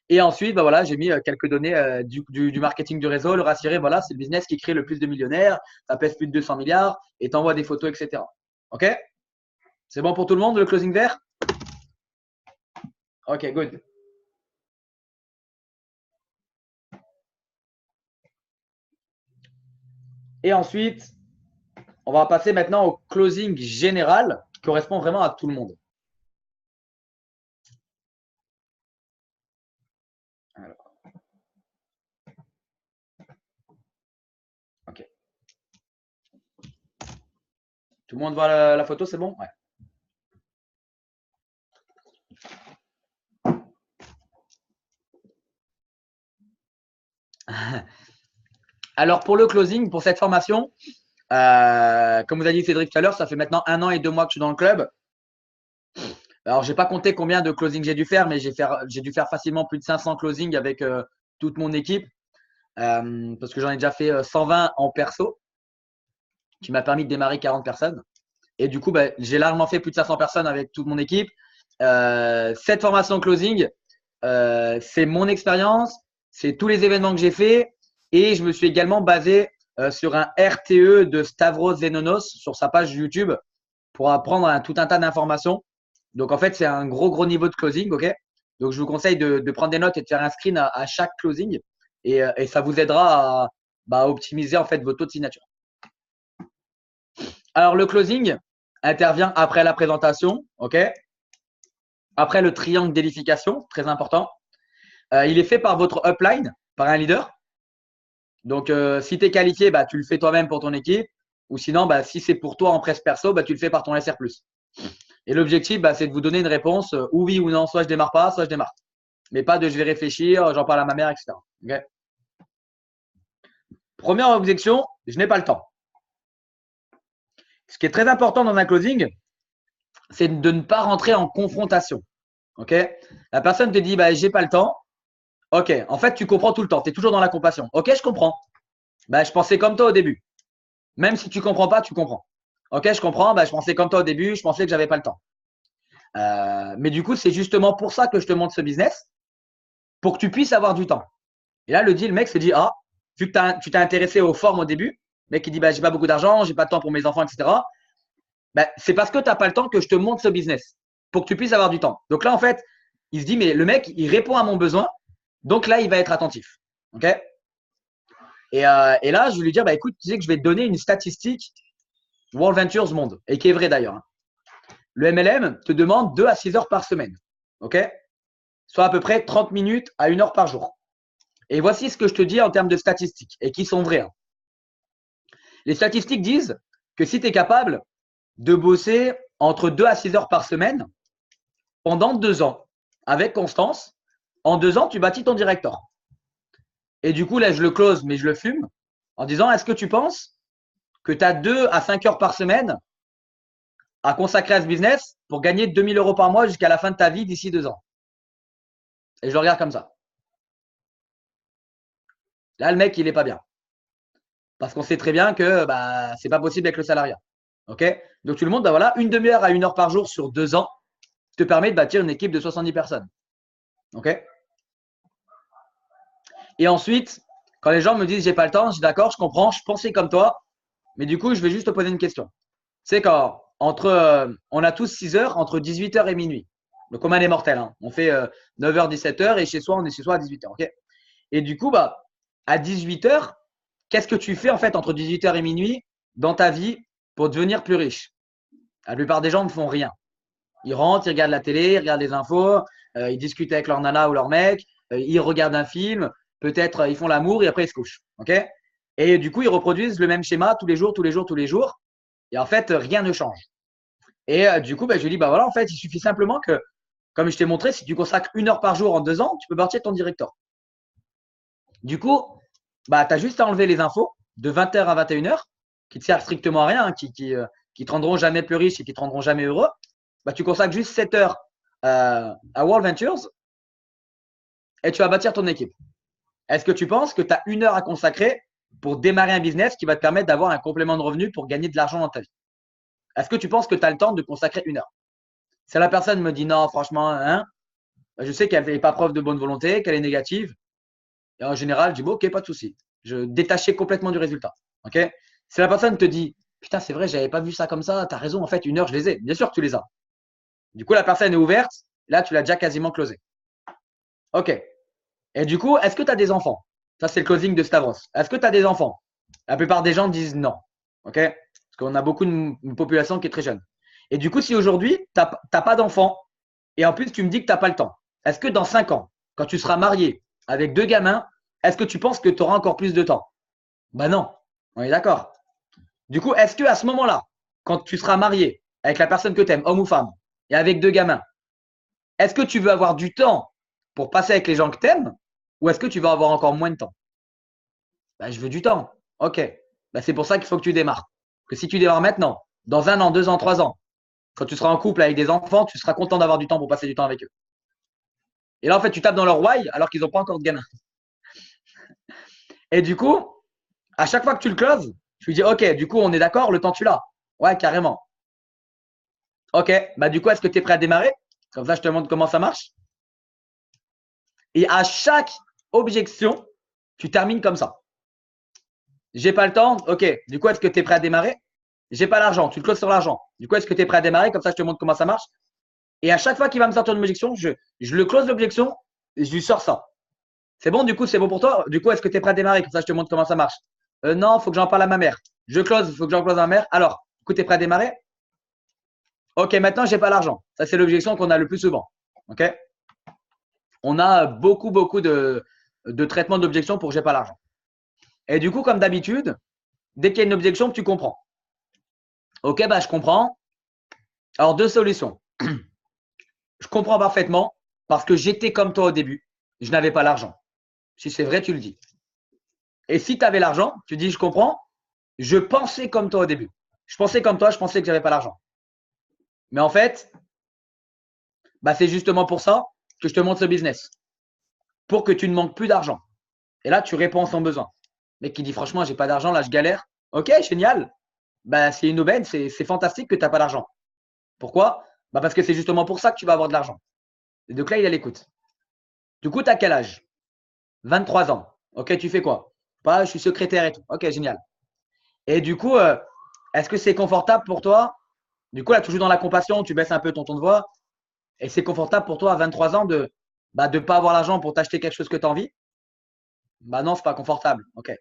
Et ensuite, bah voilà, j'ai mis quelques données du marketing du réseau, le rassurer, voilà, c'est le business qui crée le plus de millionnaires, ça pèse plus de 200 milliards et t'envoies des photos, etc. OK? C'est bon pour tout le monde, le closing vert? OK, good. Et ensuite, on va passer maintenant au closing général qui correspond vraiment à tout le monde. Alors. OK. Tout le monde voit la photo, c'est bon? Ouais. Alors, pour le closing, pour cette formation, comme vous a dit Cédric tout à l'heure, ça fait maintenant 1 an et 2 mois que je suis dans le club. Alors, j'ai pas compté combien de closings j'ai dû faire, mais j'ai dû faire facilement plus de 500 closings avec toute mon équipe parce que j'en ai déjà fait 120 en perso qui m'a permis de démarrer 40 personnes. Et du coup, bah, j'ai largement fait plus de 500 personnes avec toute mon équipe. Cette formation closing, c'est mon expérience, c'est tous les événements que j'ai fait et je me suis également basé sur un RTE de Stavros Zenonos sur sa page YouTube pour apprendre tout un tas d'informations. Donc, en fait, c'est un gros niveau de closing. OK? Donc, je vous conseille de prendre des notes et de faire un screen à chaque closing et ça vous aidera à optimiser en fait vos taux de signature. Alors, le closing intervient après la présentation. OK? Après le triangle d'édification, très important. Il est fait par votre upline, par un leader. Donc, si tu es qualifié, bah, tu le fais toi-même pour ton équipe. Ou sinon, bah, si c'est pour toi en presse perso, bah, tu le fais par ton SR+. Et l'objectif, bah, c'est de vous donner une réponse ou oui ou non. Soit je démarre pas, soit je démarre. Mais pas de je vais réfléchir, j'en parle à ma mère, etc. Okay. Première objection, je n'ai pas le temps. Ce qui est très important dans un closing, c'est de ne pas rentrer en confrontation. Ok? La personne te dit, bah, j'ai pas le temps. Ok, en fait, tu comprends tout le temps. Tu es toujours dans la compassion. Ok, je comprends. Bah, je pensais comme toi au début. Même si tu comprends pas, tu comprends. Ok, je comprends. Bah, je pensais comme toi au début. Je pensais que j'avais pas le temps. Mais du coup, c'est justement pour ça que je te montre ce business, pour que tu puisses avoir du temps. Et là, le mec se dit, ah, vu que tu t'es intéressé aux formes au début, le mec qui dit, bah, j'ai pas beaucoup d'argent, j'ai pas de temps pour mes enfants, etc. Bah, c'est parce que tu n'as pas le temps que je te montre ce business, pour que tu puisses avoir du temps. Donc là, en fait, il se dit, mais le mec, il répond à mon besoin. Donc là, il va être attentif. OK? Et là, je vais lui dire, bah, écoute, tu sais que je vais te donner une statistique World Ventures Monde, et qui est vraie d'ailleurs. Le MLM te demande 2 à 6 heures par semaine. OK? Soit à peu près 30 minutes à 1 heure par jour. Et voici ce que je te dis en termes de statistiques, et qui sont vraies. Hein. Les statistiques disent que si tu es capable de bosser entre 2 à 6 heures par semaine, pendant 2 ans, avec constance, en 2 ans, tu bâtis ton directeur. Et du coup, là, je le close, mais je le fume en disant, est-ce que tu penses que tu as 2 à 5 heures par semaine à consacrer à ce business pour gagner 2000 euros par mois jusqu'à la fin de ta vie d'ici 2 ans? Et je le regarde comme ça. Là, le mec, il n'est pas bien. Parce qu'on sait très bien que c'est pas possible avec le salariat. Ok? Donc, tout le monde, voilà, une demi-heure à 1 heure par jour sur 2 ans te permet de bâtir une équipe de 70 personnes. Ok? Et ensuite, quand les gens me disent j'ai pas le temps, je dis d'accord, je comprends, je pensais comme toi, mais du coup, je vais juste te poser une question. C'est quand on a tous 6 heures entre 18h et minuit. Le commun des mortels. Hein. On fait 9h, 17h et chez soi, on est chez soi à 18h. Ok? Et du coup, à 18h, qu'est-ce que tu fais en fait entre 18h et minuit dans ta vie pour devenir plus riche? La plupart des gens ne font rien. Ils rentrent, ils regardent la télé, ils regardent les infos, ils discutent avec leur nana ou leur mec, ils regardent un film, peut-être ils font l'amour et après ils se couchent. Ok? Et du coup, ils reproduisent le même schéma tous les jours, tous les jours, tous les jours. Et en fait, rien ne change. Et du coup, je lui dis, voilà, en fait, il suffit simplement que, comme je t'ai montré, si tu consacres 1 heure par jour en 2 ans, tu peux partir de ton directeur. Du coup, tu as juste à enlever les infos de 20h à 21h, qui ne te servent strictement à rien, qui te rendront jamais plus riche et qui te rendront jamais heureux. Tu consacres juste 7 heures à World Ventures et tu vas bâtir ton équipe. Est-ce que tu penses que tu as 1 heure à consacrer pour démarrer un business qui va te permettre d'avoir un complément de revenu pour gagner de l'argent dans ta vie? Est-ce que tu penses que tu as le temps de consacrer 1 heure? Si la personne me dit non, franchement, hein, je sais qu'elle n'est pas preuve de bonne volonté, qu'elle est négative. Et en général, je dis ok, pas de souci. Je détachais complètement du résultat. Ok? Si la personne te dit putain, c'est vrai, j'avais pas vu ça comme ça, tu as raison, en fait, 1 heure, je les ai. Bien sûr que tu les as. Du coup, la personne est ouverte. Là, tu l'as déjà quasiment closé. Ok. Et du coup, est-ce que tu as des enfants? Ça, c'est le closing de Stavros. Est-ce que tu as des enfants? La plupart des gens disent non. Ok? Parce qu'on a beaucoup de population qui est très jeune. Et du coup, si aujourd'hui, tu n'as pas d'enfants et en plus, tu me dis que tu n'as pas le temps, est-ce que dans 5 ans, quand tu seras marié avec 2 gamins, est-ce que tu penses que tu auras encore plus de temps? Non. On est d'accord. Du coup, est-ce qu'à ce moment-là, quand tu seras marié avec la personne que tu aimes, homme ou femme, et avec 2 gamins, est-ce que tu veux avoir du temps pour passer avec les gens que tu aimes ou est-ce que tu vas avoir encore moins de temps? Je veux du temps. Ok. C'est pour ça qu'il faut que tu démarres. Que si tu démarres maintenant, dans 1 an, 2 ans, 3 ans, quand tu seras en couple avec des enfants, tu seras content d'avoir du temps pour passer du temps avec eux. Et là, en fait, tu tapes dans leur why alors qu'ils n'ont pas encore de gamins. Et du coup, à chaque fois que tu le closes, tu lui dis ok, du coup, on est d'accord, le temps tu l'as. Ouais, carrément. Ok, du coup, est-ce que tu es prêt à démarrer? Comme ça, je te montre comment ça marche. Et à chaque objection, tu termines comme ça. J'ai pas le temps. Ok, du coup, est-ce que tu es prêt à démarrer? J'ai pas l'argent. Tu le closes sur l'argent. Du coup, est-ce que tu es prêt à démarrer? Comme ça, je te montre comment ça marche. Et à chaque fois qu'il va me sortir une objection, je le close l'objection et je lui sors ça. C'est bon, du coup, c'est bon pour toi? Du coup, est-ce que tu es prêt à démarrer? Comme ça, je te montre comment ça marche. Non, il faut que j'en parle à ma mère. Je close, il faut que j'en close à ma mère. Alors, du coup, tu es prêt à démarrer? Ok, maintenant, j'ai pas l'argent. Ça, c'est l'objection qu'on a le plus souvent. Ok? On a beaucoup de traitements d'objection pour j'ai pas l'argent. Et du coup, comme d'habitude, dès qu'il y a une objection, tu comprends. Ok, je comprends. Alors, 2 solutions. Je comprends parfaitement parce que j'étais comme toi au début. Je n'avais pas l'argent. Si c'est vrai, tu le dis. Et si tu avais l'argent, tu dis je comprends. Je pensais comme toi au début. Je pensais comme toi, je pensais que j'avais pas l'argent. Mais en fait, c'est justement pour ça que je te montre ce business. Pour que tu ne manques plus d'argent. Et là, tu réponds à son besoin. Le mec qui dit franchement, j'ai pas d'argent, là, je galère. Ok, génial. C'est une aubaine, c'est fantastique que tu n'as pas d'argent. Pourquoi? Parce que c'est justement pour ça que tu vas avoir de l'argent. Et donc là, il est à l'écoute. Du coup, tu as quel âge? 23 ans. Ok, tu fais quoi? Je suis secrétaire et tout. Ok, génial. Et du coup, est-ce que c'est confortable pour toi? Du coup, là, toujours dans la compassion, tu baisses un peu ton ton de voix. Et c'est confortable pour toi à 23 ans de ne pas avoir l'argent pour t'acheter quelque chose que tu as envie? Non, c'est pas confortable. Ok.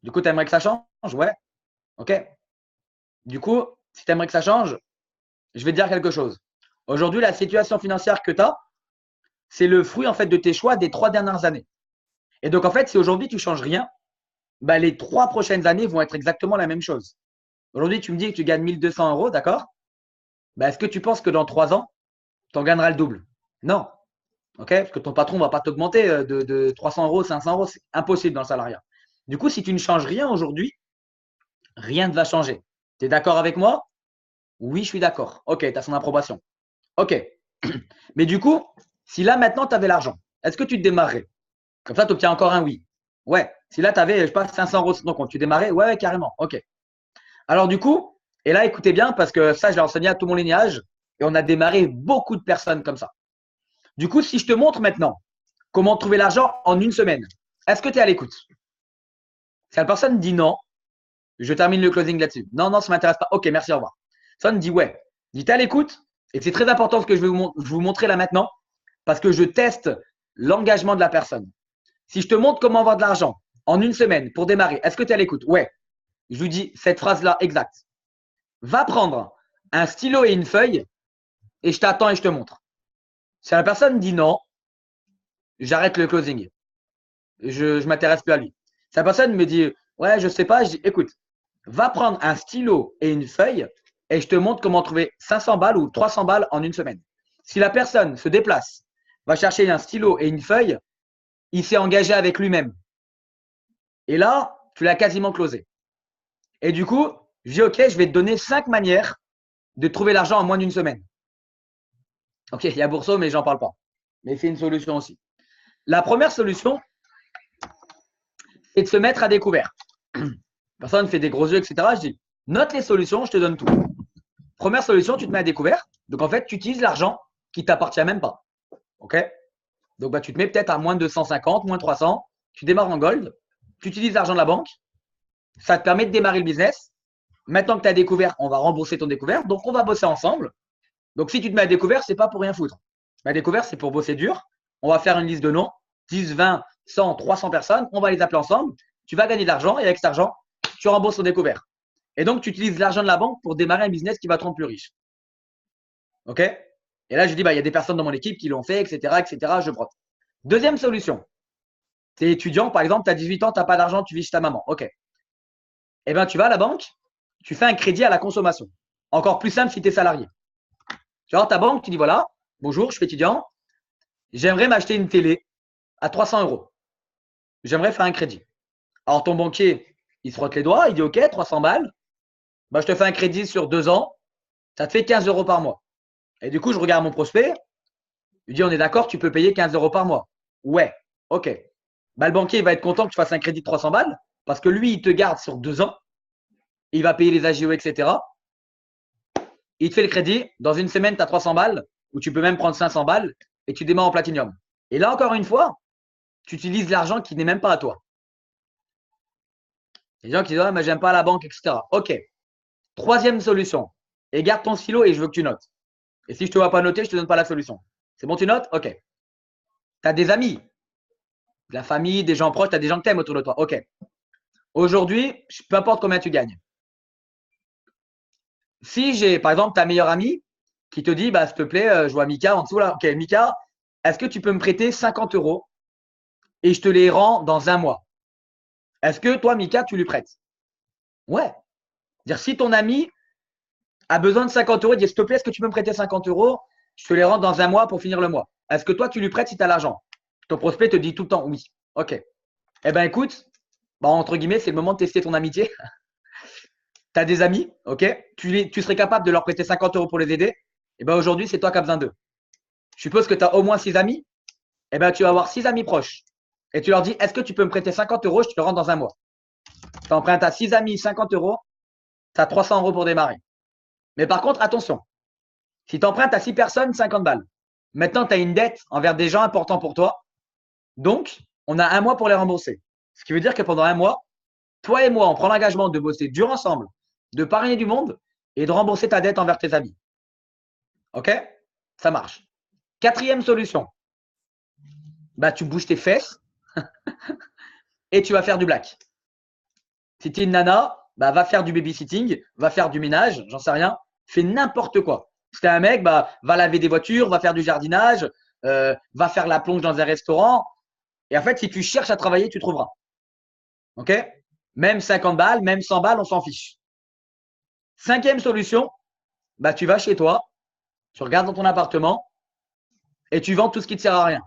Du coup, tu aimerais que ça change? Ouais. Ok. Du coup, si tu aimerais que ça change, je vais te dire quelque chose. Aujourd'hui, la situation financière que tu as, c'est le fruit en fait de tes choix des 3 dernières années. Et donc, en fait, si aujourd'hui tu ne changes rien, les 3 prochaines années vont être exactement la même chose. Aujourd'hui, tu me dis que tu gagnes 1 200 euros, d'accord? Est-ce que tu penses que dans 3 ans, tu en gagneras le double. Non. Ok, parce que ton patron ne va pas t'augmenter de 300 euros, 500 euros. C'est impossible dans le salariat. Du coup, si tu ne changes rien aujourd'hui, rien ne va changer. Tu es d'accord avec moi? Oui, je suis d'accord. Ok, tu as son approbation. Ok. Mais du coup, si là maintenant tu avais l'argent, est-ce que tu te démarrais? Comme ça, tu obtiens encore un oui. Ouais. Si là tu avais, je sais pas, 500 euros sur ton compte, tu démarrais? Ouais, carrément. Ok. Alors du coup, et là écoutez bien parce que ça, je l'ai enseigné à tout mon lignage et on a démarré beaucoup de personnes comme ça. Du coup, si je te montre maintenant comment trouver l'argent en une semaine, est-ce que tu es à l'écoute? Si la personne dit non, je termine le closing là-dessus. Non, non, ça ne m'intéresse pas. Ok, merci, au revoir. Personne dit ouais. Dit t'es à l'écoute et c'est très important ce que je vais vous montrer là maintenant parce que je teste l'engagement de la personne. Si je te montre comment avoir de l'argent en une semaine pour démarrer, est-ce que tu es à l'écoute? Ouais. Je vous dis cette phrase-là exacte. Va prendre un stylo et une feuille et je t'attends et je te montre. Si la personne dit non, j'arrête le closing. Je ne m'intéresse plus à lui. Si la personne me dit ouais, je sais pas, je dis écoute, va prendre un stylo et une feuille et je te montre comment trouver 500 balles ou 300 balles en une semaine. Si la personne se déplace, va chercher un stylo et une feuille, il s'est engagé avec lui-même. Et là, tu l'as quasiment closé. Et du coup, je dis ok, je vais te donner 5 manières de trouver l'argent en moins d'une semaine. Ok, il y a Bourseau, mais j'en parle pas. Mais c'est une solution aussi. La première solution, c'est de se mettre à découvert. Personne fait des gros yeux, etc. Je dis, note les solutions, je te donne tout. Première solution, tu te mets à découvert. Donc, en fait, tu utilises l'argent qui ne t'appartient même pas. OK? Donc, bah, tu te mets peut-être à moins de 250, moins 300. Tu démarres en gold. Tu utilises l'argent de la banque. Ça te permet de démarrer le business. Maintenant que tu as découvert, on va rembourser ton découvert. Donc, on va bosser ensemble. Donc, si tu te mets à découvert, ce n'est pas pour rien foutre. À découvert, c'est pour bosser dur. On va faire une liste de noms. 10, 20, 100, 300 personnes. On va les appeler ensemble. Tu vas gagner de l'argent et avec cet argent, tu rembourses ton découvert. Et donc, tu utilises l'argent de la banque pour démarrer un business qui va te rendre plus riche. OK? Et là, je dis, bah, il y a des personnes dans mon équipe qui l'ont fait, etc., etc. Je brote. Deuxième solution. Tu es étudiant, par exemple, tu as 18 ans, tu n'as pas d'argent, tu vis chez ta maman. OK. Eh bien, tu vas à la banque, tu fais un crédit à la consommation. Encore plus simple si tu es salarié. Tu vas ta banque, tu dis, voilà, bonjour, je suis étudiant, j'aimerais m'acheter une télé à 300 euros. J'aimerais faire un crédit. Alors, ton banquier, il se frotte les doigts, il dit, OK, 300 balles. Bah, je te fais un crédit sur 2 ans, ça te fait 15 euros par mois. Et du coup, je regarde mon prospect, je lui dis, on est d'accord, tu peux payer 15 euros par mois. Ouais, ok. Bah, le banquier il va être content que tu fasses un crédit de 300 balles parce que lui, il te garde sur 2 ans, il va payer les AGO, etc. Il te fait le crédit, dans une semaine, tu as 300 balles, ou tu peux même prendre 500 balles et tu démarres en platinium. Et là, encore une fois, tu utilises l'argent qui n'est même pas à toi. Les gens qui disent, ah, mais j'aime pas la banque, etc. Ok. Troisième solution. Et garde ton stylo et je veux que tu notes. Et si je ne te vois pas noter, je ne te donne pas la solution. C'est bon, tu notes? Ok. Tu as des amis, de la famille, des gens proches, tu as des gens que tu aimes autour de toi. Ok. Aujourd'hui, peu importe combien tu gagnes. Si j'ai, par exemple, ta meilleure amie qui te dit, bah, s'il te plaît, je vois Mika en dessous là. Ok, Mika, est-ce que tu peux me prêter 50 euros et je te les rends dans un mois? Est-ce que toi, Mika, tu lui prêtes? Ouais. Dire si ton ami a besoin de 50 euros, il dit, s'il te plaît, est-ce que tu peux me prêter 50 euros? Je te les rends dans un mois pour finir le mois. Est-ce que toi, tu lui prêtes si tu as l'argent? Ton prospect te dit tout le temps oui. Ok. Eh bien, écoute, bah, entre guillemets, c'est le moment de tester ton amitié. Tu as des amis, ok? Tu serais capable de leur prêter 50 euros pour les aider. Eh bien, aujourd'hui, c'est toi qui as besoin d'eux. Je suppose que tu as au moins 6 amis. Eh bien, tu vas avoir 6 amis proches. Et tu leur dis, est-ce que tu peux me prêter 50 euros? Je te le rends dans un mois. Tu empruntes à 6 amis 50 euros. Tu as 300 euros pour démarrer. Mais par contre, attention. Si tu empruntes à 6 personnes, 50 balles. Maintenant, tu as une dette envers des gens importants pour toi. Donc, on a un mois pour les rembourser. Ce qui veut dire que pendant un mois, toi et moi, on prend l'engagement de bosser dur ensemble, de parrainer du monde et de rembourser ta dette envers tes amis. OK? Ça marche. Quatrième solution. Bah, tu bouges tes fesses et tu vas faire du black. Si tu es une nana, bah, va faire du babysitting, va faire du ménage, j'en sais rien. Fais n'importe quoi. Si tu es un mec, bah, va laver des voitures, va faire du jardinage, va faire la plonge dans un restaurant. Et en fait, si tu cherches à travailler, tu trouveras. OK? Même 50 balles, même 100 balles, on s'en fiche. Cinquième solution, bah, tu vas chez toi, tu regardes dans ton appartement, et tu vends tout ce qui ne te sert à rien.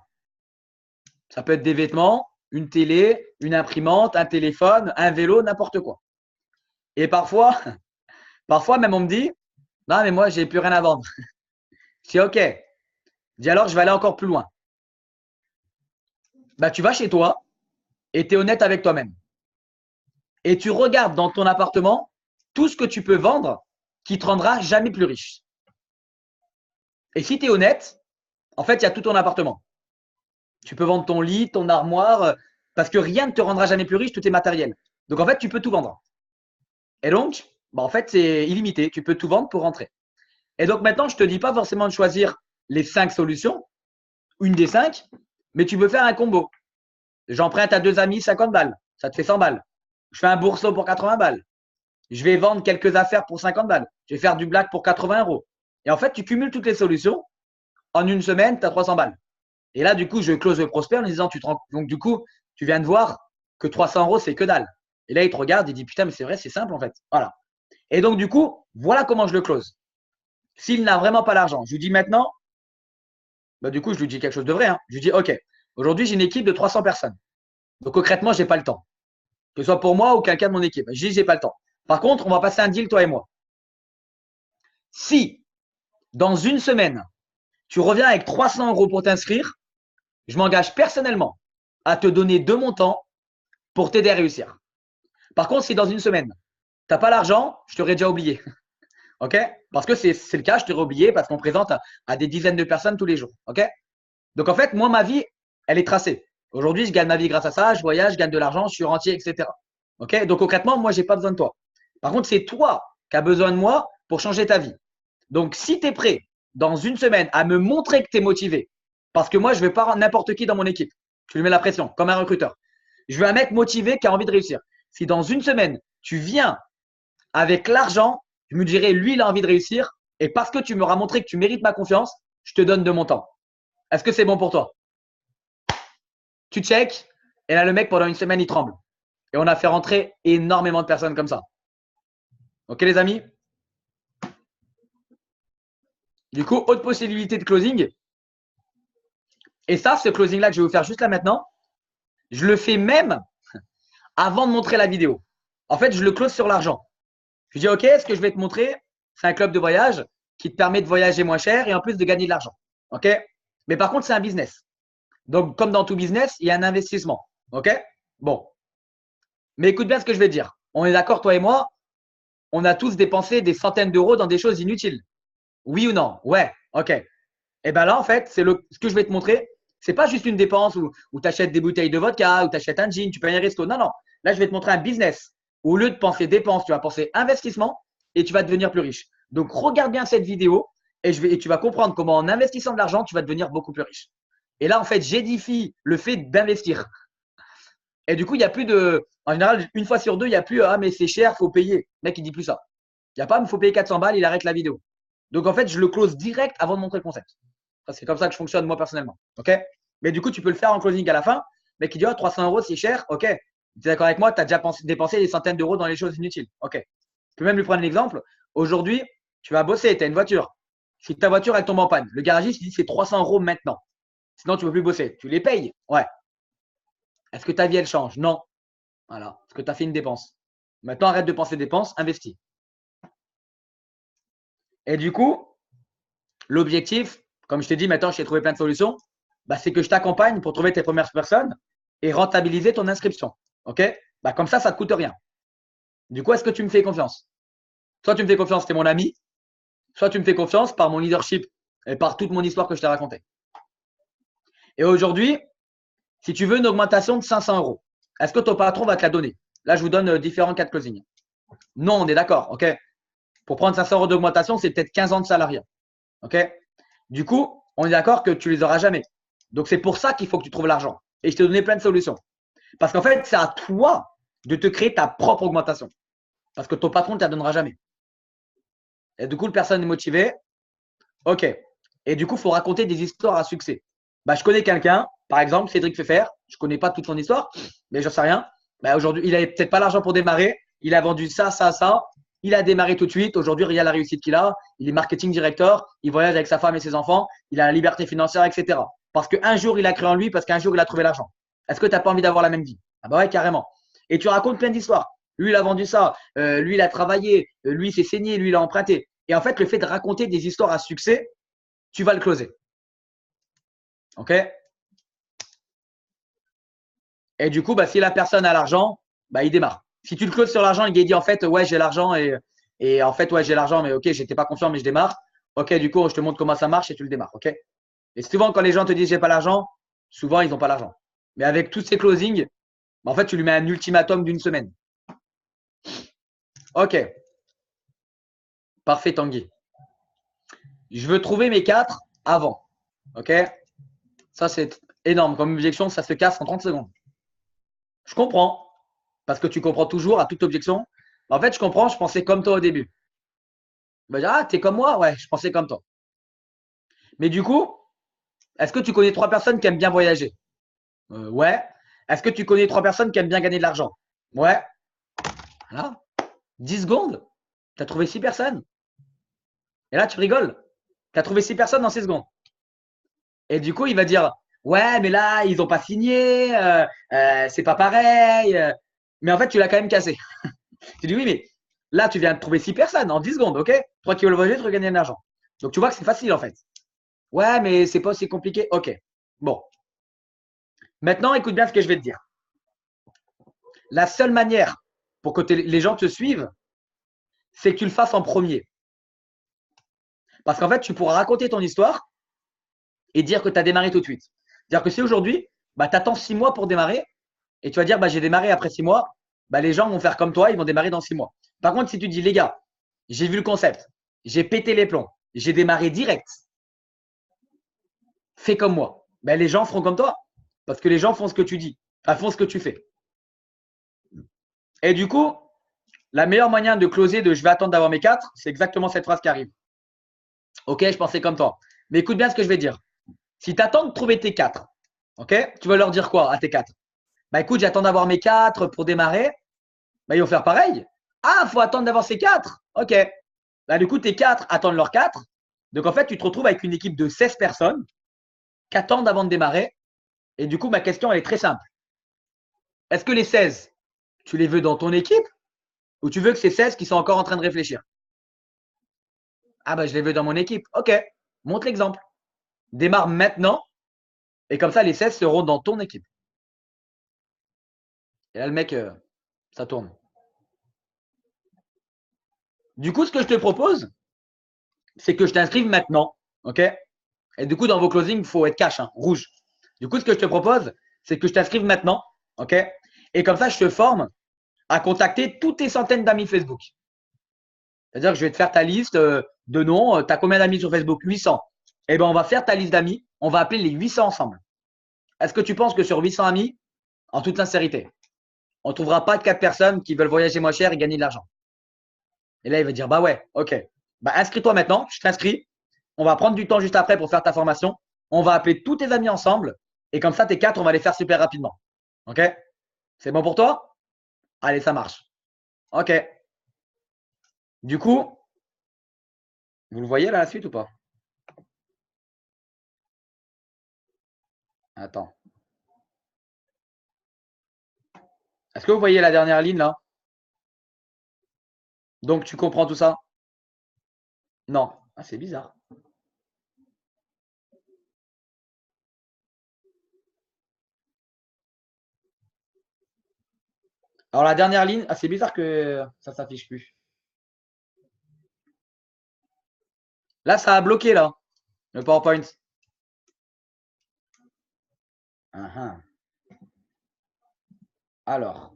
Ça peut être des vêtements, une télé, une imprimante, un téléphone, un vélo, n'importe quoi. Et parfois même on me dit, non mais moi j'ai plus rien à vendre. Je dis ok. Je dis alors je vais aller encore plus loin. Bah tu vas chez toi et tu es honnête avec toi-même. Et tu regardes dans ton appartement tout ce que tu peux vendre qui te rendra jamais plus riche. Et si tu es honnête, en fait, il y a tout ton appartement. Tu peux vendre ton lit, ton armoire, parce que rien ne te rendra jamais plus riche, tout est matériel. Donc en fait, tu peux tout vendre. Et donc, bah, en fait, c'est illimité. Tu peux tout vendre pour rentrer. Et donc maintenant, je ne te dis pas forcément de choisir les 5 solutions, une des 5, mais tu veux faire un combo. J'emprunte à 2 amis 50 balles, ça te fait 100 balles. Je fais un bourseau pour 80 balles. Je vais vendre quelques affaires pour 50 balles. Je vais faire du black pour 80 euros. Et en fait, tu cumules toutes les solutions. En une semaine, tu as 300 balles. Et là, du coup, je close le prospect en lui disant, donc du coup, tu viens de voir que 300 euros, c'est que dalle. Et là, il te regarde, il dit, putain, mais c'est vrai, c'est simple en fait. Voilà. Et donc, du coup, voilà comment je le close. S'il n'a vraiment pas l'argent, je lui dis maintenant, bah, du coup, je lui dis quelque chose de vrai. Je lui dis, OK, aujourd'hui, j'ai une équipe de 300 personnes. Donc, concrètement, je n'ai pas le temps. Que ce soit pour moi ou quelqu'un de mon équipe. Je dis, j'ai pas le temps. Par contre, on va passer un deal, toi et moi. Si, dans une semaine, tu reviens avec 300 euros pour t'inscrire, je m'engage personnellement à te donner de mon temps pour t'aider à réussir. Par contre, si dans une semaine, tu n'as pas l'argent, je t'aurais déjà oublié. OK? Parce que c'est le cas, je t'aurais oublié parce qu'on présente à des dizaines de personnes tous les jours. OK? Donc, en fait, moi, ma vie, elle est tracée. Aujourd'hui, je gagne ma vie grâce à ça, je voyage, je gagne de l'argent, je suis rentier, etc. OK? Donc, concrètement, moi, je n'ai pas besoin de toi. Par contre, c'est toi qui as besoin de moi pour changer ta vie. Donc, si tu es prêt dans une semaine à me montrer que tu es motivé, parce que moi, je ne veux pas rendre n'importe qui dans mon équipe. Je lui mets la pression, comme un recruteur. Je veux un mec motivé qui a envie de réussir. Si dans une semaine, tu viens avec l'argent, je me dirais, lui, il a envie de réussir. Et parce que tu m'auras montré que tu mérites ma confiance, je te donne de mon temps. Est-ce que c'est bon pour toi? Tu check. Et là, le mec, pendant une semaine, il tremble. Et on a fait rentrer énormément de personnes comme ça. OK, les amis? Du coup, autre possibilité de closing. Et ça, ce closing-là que je vais vous faire juste là maintenant, je le fais même avant de montrer la vidéo. En fait, je le close sur l'argent. Je dis, OK, ce que je vais te montrer, c'est un club de voyage qui te permet de voyager moins cher et en plus de gagner de l'argent. OK? Mais par contre, c'est un business. Donc, comme dans tout business, il y a un investissement. OK? Bon. Mais écoute bien ce que je vais te dire. On est d'accord, toi et moi, on a tous dépensé des centaines d'euros dans des choses inutiles. Oui ou non? Ouais. OK. Et bien là, en fait, ce que je vais te montrer, c'est pas juste une dépense où tu achètes des bouteilles de vodka, où tu achètes un jean, tu payes un resto. Non, non. Là, je vais te montrer un business. Au lieu de penser dépenses, tu vas penser investissement et tu vas devenir plus riche. Donc, regarde bien cette vidéo et tu vas comprendre comment en investissant de l'argent, tu vas devenir beaucoup plus riche. Et là, en fait, j'édifie le fait d'investir. Et du coup, il n'y a plus de… En général, une fois sur deux, il n'y a plus « Ah, mais c'est cher, il faut payer ». Le mec, il dit plus ça. Il n'y a pas « Il faut payer 400 balles », il arrête la vidéo. Donc, en fait, je le close direct avant de montrer le concept. C'est comme ça que je fonctionne moi personnellement. OK? Mais du coup, tu peux le faire en closing à la fin. Le mec, il dit « Oh, 300 euros, c'est cher. » OK. Tu es d'accord avec moi? Tu as déjà dépensé des centaines d'euros dans les choses inutiles. OK. Tu peux même lui prendre l'exemple. Aujourd'hui, tu vas bosser, tu as une voiture. Si ta voiture, elle tombe en panne, le garagiste, il dit c'est 300 euros maintenant. Sinon, tu ne peux plus bosser. Tu les payes? Ouais. Est-ce que ta vie, elle change? Non. Voilà. Parce que tu as fait une dépense. Maintenant, arrête de penser dépenses, investis. Et du coup, l'objectif, comme je t'ai dit, maintenant, je t'ai trouvé plein de solutions, bah, c'est que je t'accompagne pour trouver tes premières personnes et rentabiliser ton inscription. OK? Bah, comme ça ne te coûte rien. Du coup, est-ce que tu me fais confiance? Soit tu me fais confiance, tu es mon ami, soit tu me fais confiance par mon leadership et par toute mon histoire que je t'ai racontée. Et aujourd'hui, si tu veux une augmentation de 500 euros, est-ce que ton patron va te la donner? Là, je vous donne différents cas de closing. Non, on est d'accord. OK? Pour prendre 500 euros d'augmentation, c'est peut-être 15 ans de salariat. OK? Du coup, on est d'accord que tu les auras jamais. Donc, c'est pour ça qu'il faut que tu trouves l'argent. Et je t'ai donné plein de solutions. Parce qu'en fait, c'est à toi de te créer ta propre augmentation. Parce que ton patron ne te la donnera jamais. Et du coup, la personne est motivée. OK. Et du coup, il faut raconter des histoires à succès. Bah, je connais quelqu'un, par exemple, Cédric Pfeffer. Je ne connais pas toute son histoire, mais j'en sais rien. Bah, aujourd'hui, il n'avait peut-être pas l'argent pour démarrer. Il a vendu ça, ça, ça. Il a démarré tout de suite. Aujourd'hui, regarde la réussite qu'il a. Il est marketing director. Il voyage avec sa femme et ses enfants. Il a la liberté financière, etc. Parce qu'un jour, il a cru en lui, parce qu'un jour, il a trouvé l'argent. Est-ce que tu n'as pas envie d'avoir la même vie? Ah bah ouais, carrément. Et tu racontes plein d'histoires. Lui, il a vendu ça. Lui, il a travaillé. Lui, il s'est saigné. Lui, il a emprunté. Et en fait, le fait de raconter des histoires à succès, tu vas le closer. OK? Et du coup, bah, si la personne a l'argent, bah, il démarre. Si tu le closes sur l'argent, le gars dit en fait, ouais, j'ai l'argent et en fait, ouais, j'ai l'argent, mais ok, j'étais pas confiant, mais je démarre. Ok, du coup, je te montre comment ça marche et tu le démarres. Ok. Et souvent, quand les gens te disent j'ai pas l'argent, souvent, ils n'ont pas l'argent. Mais avec tous ces closings, bah, en fait, tu lui mets un ultimatum d'une semaine. Ok. Parfait, Tanguy. Je veux trouver mes 4 avant. Ok. Ça, c'est énorme. Comme objection, ça se casse en 30 secondes. Je comprends. Parce que tu comprends toujours à toute objection. En fait, je comprends, je pensais comme toi au début. Tu vas dire, ah, t'es comme moi? Ouais, je pensais comme toi. Mais du coup, est-ce que tu connais 3 personnes qui aiment bien voyager? Ouais. Est-ce que tu connais 3 personnes qui aiment bien gagner de l'argent? Ouais. Voilà. 10 secondes. Tu as trouvé 6 personnes. Et là, tu rigoles. Tu as trouvé 6 personnes dans 6 secondes. Et du coup, il va dire, ouais, mais là, ils n'ont pas signé, c'est pas pareil. Mais en fait, tu l'as quand même cassé. Tu dis, oui, mais là, tu viens de trouver 6 personnes en 10 secondes, ok? Toi qui veux le voyager, tu veux gagner de l'argent. Donc, tu vois que c'est facile, en fait. Ouais, mais c'est pas aussi compliqué. Ok. Bon. Maintenant, écoute bien ce que je vais te dire. La seule manière pour que les gens te suivent, c'est que tu le fasses en premier. Parce qu'en fait, tu pourras raconter ton histoire et dire que tu as démarré tout de suite. C'est-à-dire que si aujourd'hui, bah, tu attends 6 mois pour démarrer et tu vas dire, bah, j'ai démarré après 6 mois, bah, les gens vont faire comme toi, ils vont démarrer dans 6 mois. Par contre, si tu dis, les gars, j'ai vu le concept, j'ai pété les plombs, j'ai démarré direct, fais comme moi, bah, les gens feront comme toi. Parce que les gens font ce que tu dis, enfin, font ce que tu fais. Et du coup, la meilleure manière de closer de je vais attendre d'avoir mes 4, c'est exactement cette phrase qui arrive. Ok, je pensais comme toi. Mais écoute bien ce que je vais dire. Si tu attends de trouver tes 4, ok, tu vas leur dire quoi à tes 4? Bah écoute, j'attends d'avoir mes 4 pour démarrer. Bah ils vont faire pareil. Ah, faut attendre d'avoir ces 4. Ok. Bah du coup, tes 4 attendent leurs 4. Donc en fait, tu te retrouves avec une équipe de 16 personnes qui attendent avant de démarrer. Et du coup, ma question, elle est très simple. Est-ce que les 16, tu les veux dans ton équipe ou tu veux que ces 16 qui sont encore en train de réfléchir? Ah bah je les veux dans mon équipe. Ok. Montre l'exemple. Démarre maintenant. Et comme ça, les 16 seront dans ton équipe. Et là, le mec, ça tourne. Du coup, ce que je te propose, c'est que je t'inscrive maintenant. OK? Et du coup, dans vos closings, il faut être cash, hein, rouge. Du coup, ce que je te propose, c'est que je t'inscrive maintenant. OK? Et comme ça, je te forme à contacter toutes tes centaines d'amis Facebook. C'est-à-dire que je vais te faire ta liste de noms. Tu as combien d'amis sur Facebook? 800. Eh bien, on va faire ta liste d'amis. On va appeler les 800 ensemble. Est-ce que tu penses que sur 800 amis, en toute sincérité, on ne trouvera pas 4 personnes qui veulent voyager moins cher et gagner de l'argent? Et là, il va dire, bah ouais, ok. Bah, inscris-toi maintenant, je t'inscris. On va prendre du temps juste après pour faire ta formation. On va appeler tous tes amis ensemble. Et comme ça, tes 4, on va les faire super rapidement. Ok? C'est bon pour toi? Allez, ça marche. Ok. Du coup, vous le voyez là la suite ou pas? Attends. Est-ce que vous voyez la dernière ligne là? Donc, tu comprends tout ça? Non. Ah, c'est bizarre. Alors, la dernière ligne, ah, c'est bizarre que ça ne s'affiche plus. Là, ça a bloqué là, le PowerPoint. Alors.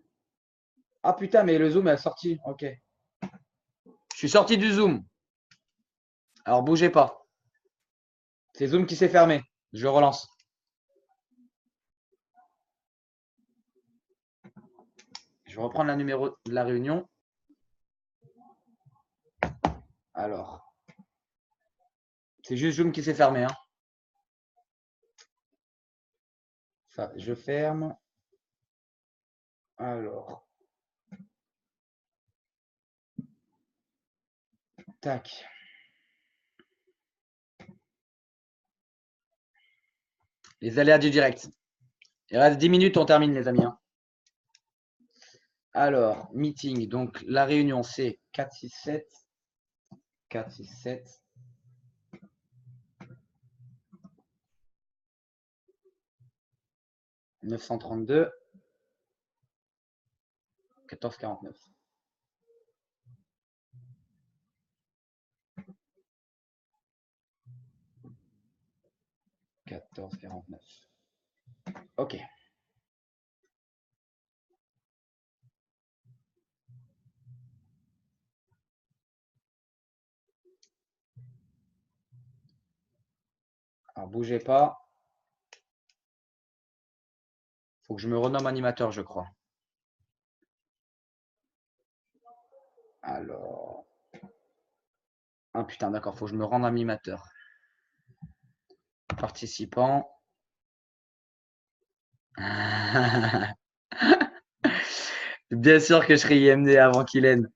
Ah putain, mais le zoom est sorti. Ok. Je suis sorti du zoom. Alors, bougez pas. C'est Zoom qui s'est fermé. Je relance. Je vais reprendre la numéro de la réunion. Alors, c'est juste Zoom qui s'est fermé. Hein. Ça, je ferme. Alors. Tac. Les aléas du direct. Il reste 10 minutes, on termine, les amis. Alors, meeting. Donc, la réunion, c'est 4, 6, 7. 4, 6, 7. 932. 14,49. OK. Alors, bougez pas. Faut que je me renomme animateur, je crois. Alors. Ah putain, d'accord, faut que je me rende animateur. Participant. Bien sûr que je serai IMD avant qu'il aide.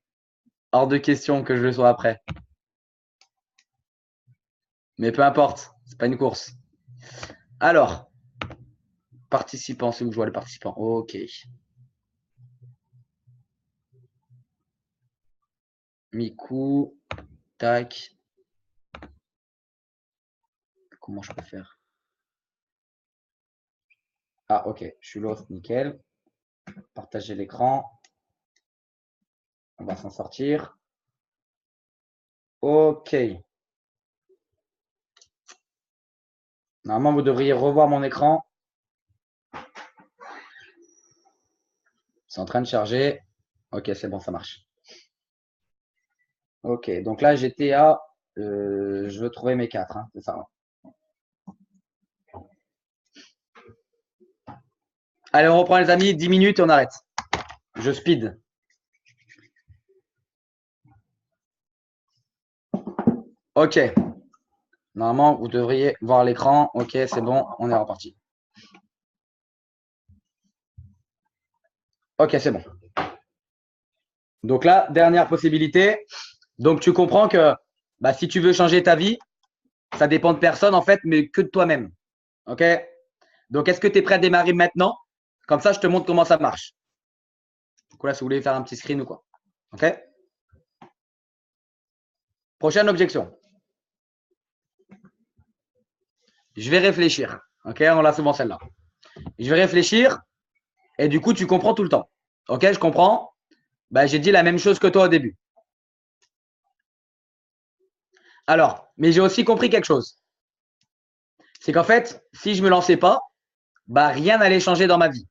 Hors de question que je le sois après. Mais peu importe, c'est pas une course. Alors, participants, c'est où je vois les participants. Ok. Miku, tac. Comment je peux faire? Ah, ok, je suis l'autre, nickel. Partager l'écran. On va s'en sortir. Ok. Normalement, vous devriez revoir mon écran. C'est en train de charger. Ok, c'est bon, ça marche. Ok, donc là, j'étais à... je veux trouver mes 4, hein, c'est ça. Allez, on reprend les amis, 10 minutes et on arrête. Je speed. Ok. Normalement, vous devriez voir l'écran. Ok, c'est bon, on est reparti. Ok, c'est bon. Donc là, dernière possibilité. Donc tu comprends que bah, si tu veux changer ta vie, ça dépend de personne en fait, mais que de toi-même. Ok? Donc est-ce que tu es prêt à démarrer maintenant? Comme ça, je te montre comment ça marche. Donc là, si vous voulez faire un petit screen ou quoi. Ok? Prochaine objection. Je vais réfléchir. Ok? On l'a souvent celle-là. Je vais réfléchir et du coup, tu comprends tout le temps. Ok? Je comprends. Bah, j'ai dit la même chose que toi au début. Alors, mais j'ai aussi compris quelque chose. C'est qu'en fait, si je ne me lançais pas, bah, rien n'allait changer dans ma vie.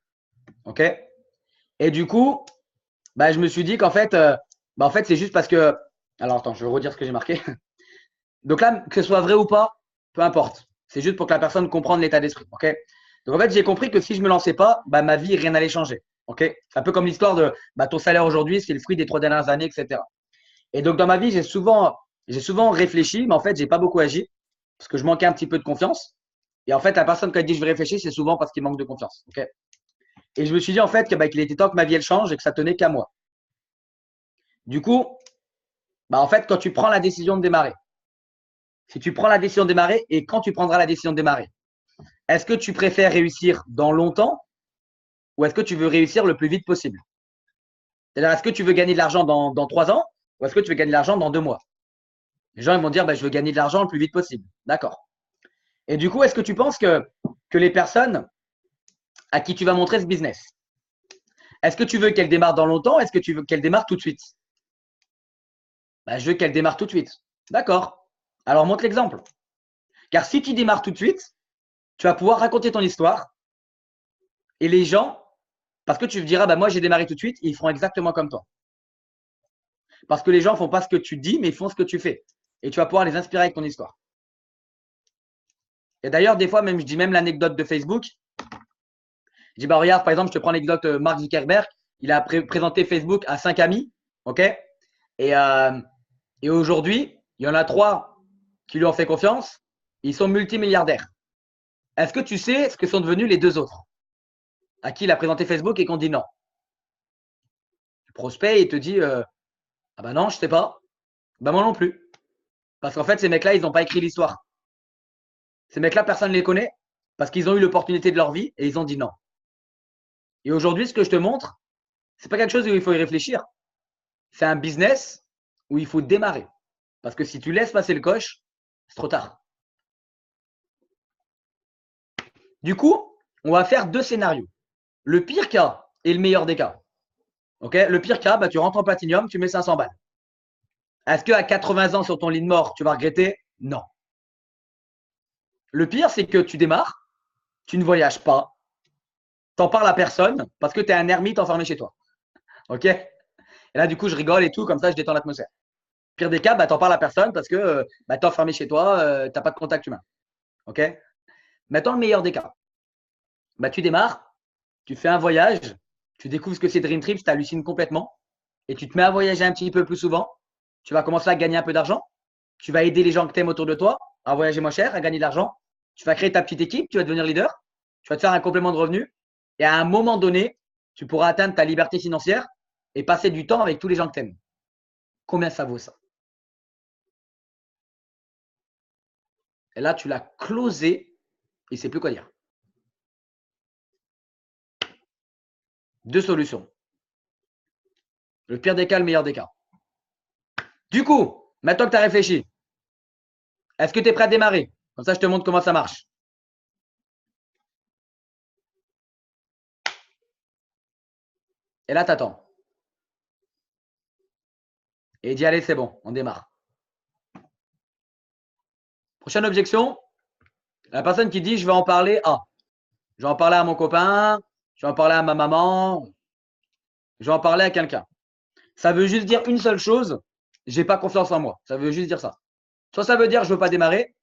Ok? Et du coup, bah, je me suis dit qu'en fait, en fait, c'est juste parce que. Alors, attends, je vais redire ce que j'ai marqué. Donc là, que ce soit vrai ou pas, peu importe. C'est juste pour que la personne comprenne l'état d'esprit. Ok? Donc en fait, j'ai compris que si je ne me lançais pas, bah, ma vie, rien n'allait changer. Ok? C'est un peu comme l'histoire de bah, ton salaire aujourd'hui, c'est le fruit des 3 dernières années, etc. Et donc dans ma vie, j'ai souvent réfléchi, mais en fait, j'ai pas beaucoup agi parce que je manquais un petit peu de confiance. Et en fait, la personne qui a dit je vais réfléchir, c'est souvent parce qu'il manque de confiance. Ok? Et je me suis dit en fait que, bah, qu'il était temps que ma vie elle change et que ça tenait qu'à moi. Du coup, bah, en fait, quand tu prends la décision de démarrer, si tu prends la décision de démarrer et quand tu prendras la décision de démarrer, est-ce que tu préfères réussir dans longtemps ou est-ce que tu veux réussir le plus vite possible? C'est-à-dire, est-ce que tu veux gagner de l'argent dans 3 ans ou est-ce que tu veux gagner de l'argent dans 2 mois? Les gens ils vont dire bah, je veux gagner de l'argent le plus vite possible. D'accord. Et du coup, est-ce que tu penses que les personnes à qui tu vas montrer ce business, est-ce que tu veux qu'elles démarrent dans longtemps? Est-ce que tu veux qu'elles démarrent tout de suite? Bah, je veux qu'elles démarrent tout de suite. D'accord. Alors montre l'exemple. Car si tu démarres tout de suite, tu vas pouvoir raconter ton histoire et les gens, parce que tu diras, bah, moi j'ai démarré tout de suite, ils feront exactement comme toi. Parce que les gens ne font pas ce que tu dis, mais ils font ce que tu fais. Et tu vas pouvoir les inspirer avec ton histoire. Et d'ailleurs, des fois, même, je dis même l'anecdote de Facebook. Je dis, bah, regarde, par exemple, je te prends l'anecdote Mark Zuckerberg. Il a présenté Facebook à 5 amis. OK? Et aujourd'hui, il y en a 3 qui lui ont fait confiance. Ils sont multimilliardaires. Est-ce que tu sais ce que sont devenus les 2 autres à qui il a présenté Facebook et qu'on dit non? Le prospect, il te dit ah bah non, je ne sais pas. Bah moi non plus. Parce qu'en fait, ces mecs-là, ils n'ont pas écrit l'histoire. Ces mecs-là, personne ne les connaît parce qu'ils ont eu l'opportunité de leur vie et ils ont dit non. Et aujourd'hui, ce que je te montre, c'est pas quelque chose où il faut y réfléchir. C'est un business où il faut démarrer. Parce que si tu laisses passer le coche, c'est trop tard. Du coup, on va faire 2 scénarios. Le pire cas et le meilleur des cas. Okay, le pire cas, bah, tu rentres en platinium, tu mets 500 balles. Est-ce qu'à 80 ans sur ton lit de mort, tu vas regretter? Non. Le pire, c'est que tu démarres, tu ne voyages pas, tu n'en parles à personne parce que tu es un ermite enfermé chez toi. OK? Et là, du coup, je rigole et tout, comme ça, je détends l'atmosphère. Pire des cas, bah, tu n'en parles à personne parce que tu es enfermé chez toi, tu n'as pas de contact humain. OK? Maintenant, le meilleur des cas. Bah, tu démarres, tu fais un voyage, tu découvres ce que c'est Dream Trips, tu hallucines complètement et tu te mets à voyager un petit peu plus souvent. Tu vas commencer à gagner un peu d'argent. Tu vas aider les gens que tu aimes autour de toi à voyager moins cher, à gagner de l'argent. Tu vas créer ta petite équipe, tu vas devenir leader. Tu vas te faire un complément de revenu. Et à un moment donné, tu pourras atteindre ta liberté financière et passer du temps avec tous les gens que tu aimes. Combien ça vaut ça? Et là, tu l'as closé et c'est plus quoi dire. 2 solutions. Le pire des cas, le meilleur des cas. Du coup, maintenant que tu as réfléchi, est-ce que tu es prêt à démarrer? Comme ça, je te montre comment ça marche. Et là, tu attends. Et dis, allez, c'est bon, on démarre. Prochaine objection, la personne qui dit, je vais en parler à. Je vais en parler à mon copain, je vais en parler à ma maman, je vais en parler à quelqu'un. Ça veut juste dire une seule chose, j'ai pas confiance en moi. Ça veut juste dire ça. Soit ça veut dire je veux pas démarrer,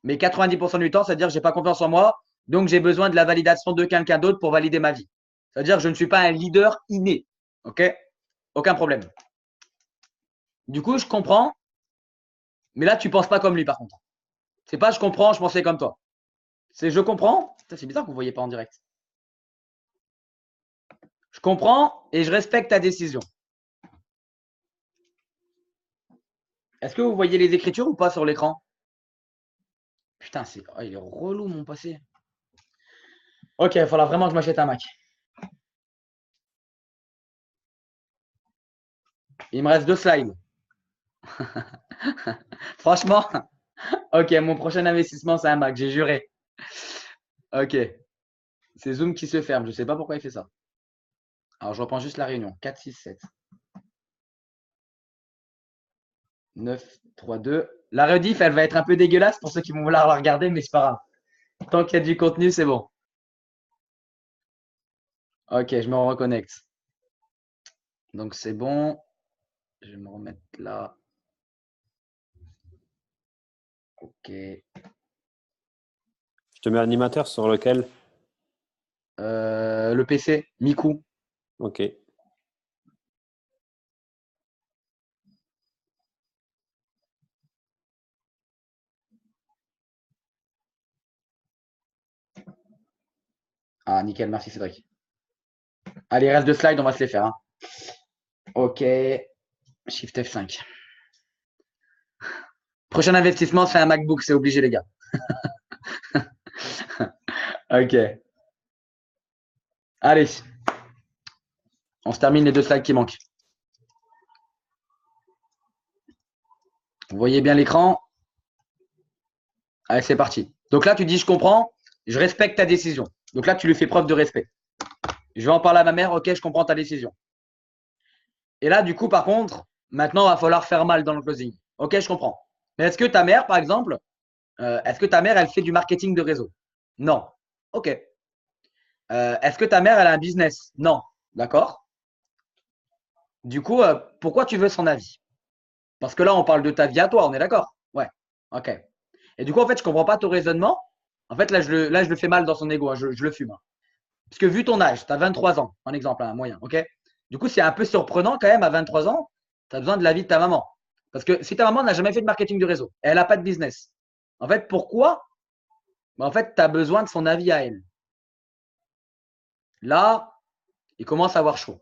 mais 90% du temps, ça veut dire j'ai pas confiance en moi, donc j'ai besoin de la validation de quelqu'un d'autre pour valider ma vie. C'est-à-dire que je ne suis pas un leader inné. OK? Aucun problème. Du coup, je comprends, mais là, tu penses pas comme lui par contre. C'est pas je comprends, je pensais comme toi. C'est je comprends. C'est bizarre que vous ne voyez pas en direct. Je comprends et je respecte ta décision. Est-ce que vous voyez les écritures ou pas sur l'écran? Putain, il est relou mon passé. Ok, il faudra vraiment que je m'achète un Mac. Il me reste 2 slides. Franchement, ok, mon prochain investissement, c'est un Mac, j'ai juré. Ok, c'est Zoom qui se ferme, je ne sais pas pourquoi il fait ça. Alors, je reprends juste la réunion. 4, 6, 7. 9, 3, 2. La rediff, elle va être un peu dégueulasse pour ceux qui vont vouloir la regarder, mais c'est pas grave. Tant qu'il y a du contenu, c'est bon. Ok, je me reconnecte. Donc, c'est bon. Je vais me remettre là. Ok.
Je te mets animateur sur lequel?
Le PC, Miku.
Ok.
Ah, nickel, merci Cédric. Allez, reste 2 slides, on va se les faire. Hein. Ok. Shift F5. Prochain investissement, c'est un MacBook, c'est obligé, les gars. Ok. Allez. On se termine les 2 slides qui manquent. Vous voyez bien l'écran? Allez, c'est parti. Donc là, tu dis, je comprends, je respecte ta décision. Donc là, tu lui fais preuve de respect. Je vais en parler à ma mère, ok, je comprends ta décision. Et là, du coup, par contre, maintenant, il va falloir faire mal dans le closing. Ok, je comprends. Mais est-ce que ta mère, par exemple, est-ce que ta mère, elle fait du marketing de réseau? Non. Ok. Est-ce que ta mère, elle a un business? Non. D'accord. Du coup, pourquoi tu veux son avis? Parce que là, on parle de ta vie à toi, on est d'accord? Ouais. Ok. Et du coup, en fait, je ne comprends pas ton raisonnement. En fait, là, je le fais mal dans son ego. Hein, je le fume. Hein. Parce que vu ton âge, tu as 23 ans, un exemple, un moyen. Ok. Du coup, c'est un peu surprenant quand même à 23 ans, tu as besoin de l'avis de ta maman. Parce que si ta maman n'a jamais fait de marketing de réseau, elle n'a pas de business. En fait, pourquoi? En fait, tu as besoin de son avis à elle. Là, il commence à avoir chaud.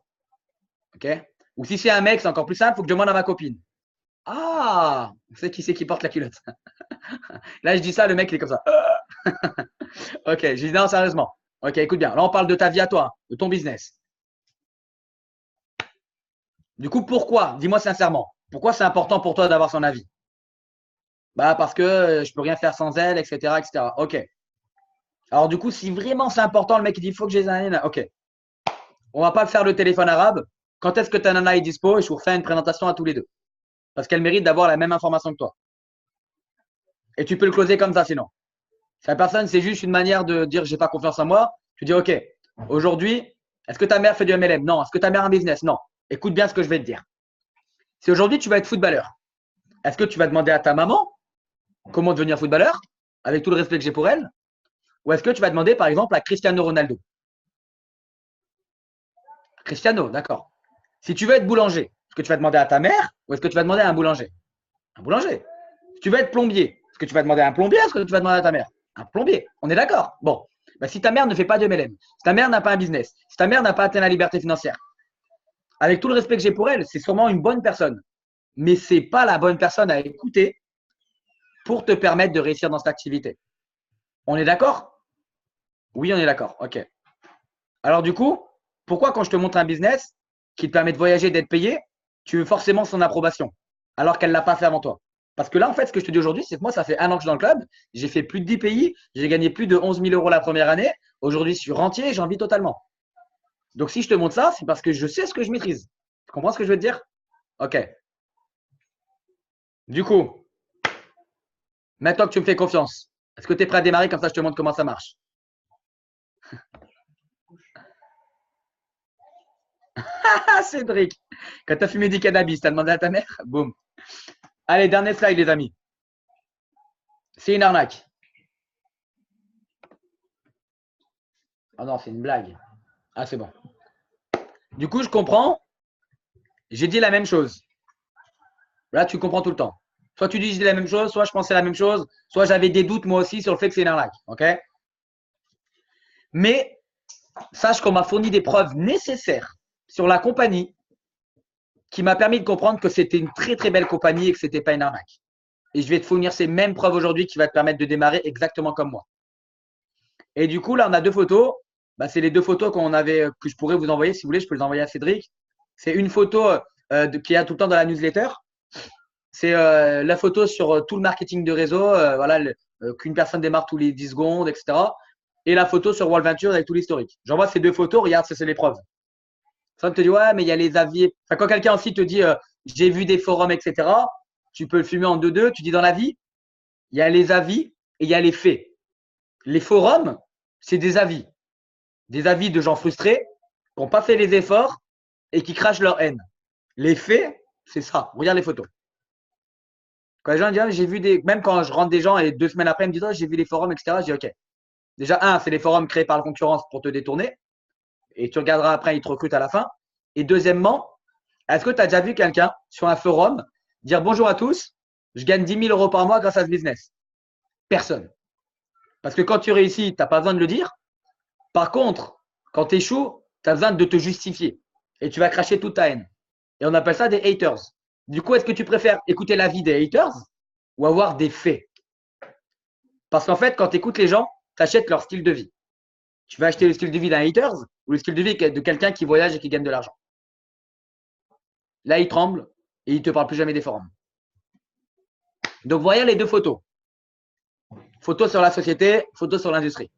Ok. Ou si c'est un mec, c'est encore plus simple, il faut que je demande à ma copine. Ah, vous savez qui c'est qui porte la culotte? Là, je dis ça, le mec, il est comme ça. Ok, je dis non, sérieusement. Ok, écoute bien. Là, on parle de ta vie à toi, de ton business. Du coup, pourquoi? Dis-moi sincèrement. Pourquoi c'est important pour toi d'avoir son avis? Bah, parce que je peux rien faire sans elle, etc., etc. Ok. Alors, du coup, si vraiment c'est important, le mec, il dit, il faut que j'ai un nana. Ok. On va pas le faire le téléphone arabe. Quand est-ce que ta nana est dispo? Et je vous refais une présentation à tous les deux. Parce qu'elle mérite d'avoir la même information que toi. Et tu peux le closer comme ça, sinon. Si la personne, c'est juste une manière de dire j'ai pas confiance en moi, tu dis ok, aujourd'hui, est-ce que ta mère fait du MLM? Non. Est-ce que ta mère a un business? Non. Écoute bien ce que je vais te dire. Si aujourd'hui tu vas être footballeur, est-ce que tu vas demander à ta maman comment devenir footballeur, avec tout le respect que j'ai pour elle? Ou est-ce que tu vas demander par exemple à Cristiano Ronaldo? Cristiano, d'accord. Si tu veux être boulanger, est-ce que tu vas demander à ta mère ou est-ce que tu vas demander à un boulanger? Un boulanger. Si tu veux être plombier, est-ce que tu vas demander à un plombier ou est-ce que tu vas demander à ta mère? Un plombier. On est d'accord? Bon. Bah, si ta mère ne fait pas de MLM, si ta mère n'a pas un business, si ta mère n'a pas atteint la liberté financière, avec tout le respect que j'ai pour elle, c'est sûrement une bonne personne. Mais ce n'est pas la bonne personne à écouter pour te permettre de réussir dans cette activité. On est d'accord? Oui, on est d'accord. OK. Alors du coup, pourquoi quand je te montre un business qui te permet de voyager, d'être payé, tu veux forcément son approbation alors qu'elle ne l'a pas fait avant toi? Parce que là, en fait, ce que je te dis aujourd'hui, c'est que moi, ça fait 1 an que je suis dans le club. J'ai fait plus de 10 pays. J'ai gagné plus de 11 000 euros la première année. Aujourd'hui, je suis rentier et j'en vis totalement. Donc, si je te montre ça, c'est parce que je sais ce que je maîtrise. Tu comprends ce que je veux te dire? OK. Du coup, maintenant que tu me fais confiance, est-ce que tu es prêt à démarrer? Comme ça, je te montre comment ça marche. Ah, Cédric, quand tu as fumé du cannabis, tu as demandé à ta mère? Boum. Allez, dernier slide, les amis. C'est une arnaque. Ah non, c'est une blague. Ah, c'est bon. Du coup, je comprends. J'ai dit la même chose. Là, tu comprends tout le temps. Soit tu dis la même chose, soit je pensais la même chose, soit j'avais des doutes moi aussi sur le fait que c'est une arnaque. OK? Mais sache qu'on m'a fourni des preuves nécessaires sur la compagnie qui m'a permis de comprendre que c'était une très très belle compagnie et que ce n'était pas une arnaque. Et je vais te fournir ces mêmes preuves aujourd'hui qui vont te permettre de démarrer exactement comme moi. Et du coup, là, on a 2 photos. Bah, c'est les 2 photos que je pourrais vous envoyer. Si vous voulez, je peux les envoyer à Cédric. C'est une photo qui a tout le temps dans la newsletter. C'est la photo sur tout le marketing de réseau, voilà, qu'une personne démarre tous les 10 secondes, etc. Et la photo sur World Venture avec tout l'historique. J'envoie ces 2 photos, regarde, c'est les preuves. Ça te dit, ouais, mais il y a les avis. Enfin, quand quelqu'un aussi te dit, j'ai vu des forums, etc., tu peux le fumer en 2-2. Tu dis dans la vie, il y a les avis et il y a les faits. Les forums, c'est des avis. Des avis de gens frustrés qui n'ont pas fait les efforts et qui crachent leur haine. Les faits, c'est ça. Regarde les photos. Quand les gens disent, j'ai vu des. Même quand je rentre des gens et 2 semaines après, ils me disent, oh, j'ai vu les forums, etc., je dis, OK. Déjà, c'est les forums créés par la concurrence pour te détourner. Et tu regarderas après, ils te recrutent à la fin. Et deuxièmement, est-ce que tu as déjà vu quelqu'un sur un forum dire bonjour à tous, je gagne 10 000 euros par mois grâce à ce business? Personne. Parce que quand tu réussis, tu n'as pas besoin de le dire. Par contre, quand tu échoues, tu as besoin de te justifier. Et tu vas cracher toute ta haine. Et on appelle ça des haters. Du coup, est-ce que tu préfères écouter l'avis des haters ou avoir des faits? Parce qu'en fait, quand tu écoutes les gens, tu achètes leur style de vie. Tu vas acheter le style de vie d'un haters ou le style de vie de quelqu'un qui voyage et qui gagne de l'argent. Là, il tremble et il ne te parle plus jamais des forums. Donc, voyez les 2 photos. Photo sur la société, photo sur l'industrie.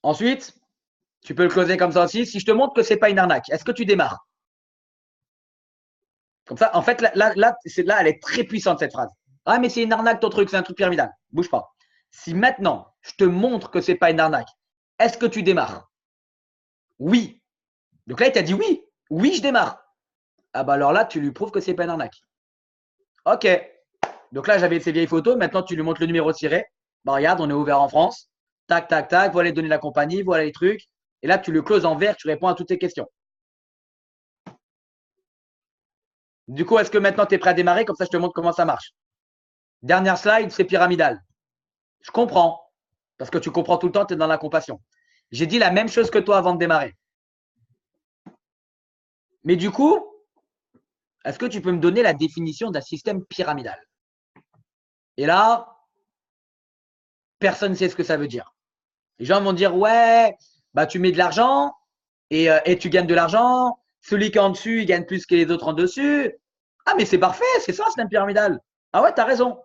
Ensuite, tu peux le closer comme ça aussi. Si je te montre que ce n'est pas une arnaque, est-ce que tu démarres? Comme ça, en fait, là, elle est très puissante cette phrase. Ah, mais c'est une arnaque ton truc, c'est un truc pyramidal. Bouge pas. Si maintenant, je te montre que ce n'est pas une arnaque, est-ce que tu démarres? Oui. Donc là, il t'a dit oui. Oui, je démarre. Ah bah alors là, tu lui prouves que ce n'est pas une arnaque. OK. Donc là, j'avais ces vieilles photos. Maintenant, tu lui montres le numéro tiré. Bah regarde, on est ouvert en France. Tac, tac, tac. Voilà les données de la compagnie. Voilà les trucs. Et là, tu le closes en vert. Tu réponds à toutes tes questions. Du coup, est-ce que maintenant, tu es prêt à démarrer? Comme ça, je te montre comment ça marche. Dernière slide, c'est pyramidal. Je comprends. Parce que tu comprends tout le temps, tu es dans la compassion. J'ai dit la même chose que toi avant de démarrer. Mais du coup, est-ce que tu peux me donner la définition d'un système pyramidal? Et là, personne ne sait ce que ça veut dire. Les gens vont dire, ouais, bah tu mets de l'argent et tu gagnes de l'argent. Celui qui est en dessus, il gagne plus que les autres en dessus. Ah, mais c'est parfait, c'est ça, un système pyramidal. Ah ouais, t'as raison.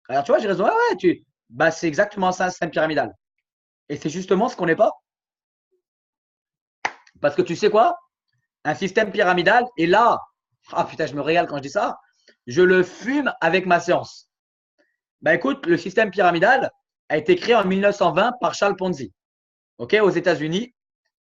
Alors, tu vois, j'ai raison. Ouais, ouais, bah, c'est exactement ça, un système pyramidal. Et c'est justement ce qu'on n'est pas. Parce que tu sais quoi? Un système pyramidal, et là, ah putain, je me régale quand je dis ça, je le fume avec ma séance. Bah écoute, le système pyramidal a été créé en 1920 par Charles Ponzi, ok, aux États-Unis.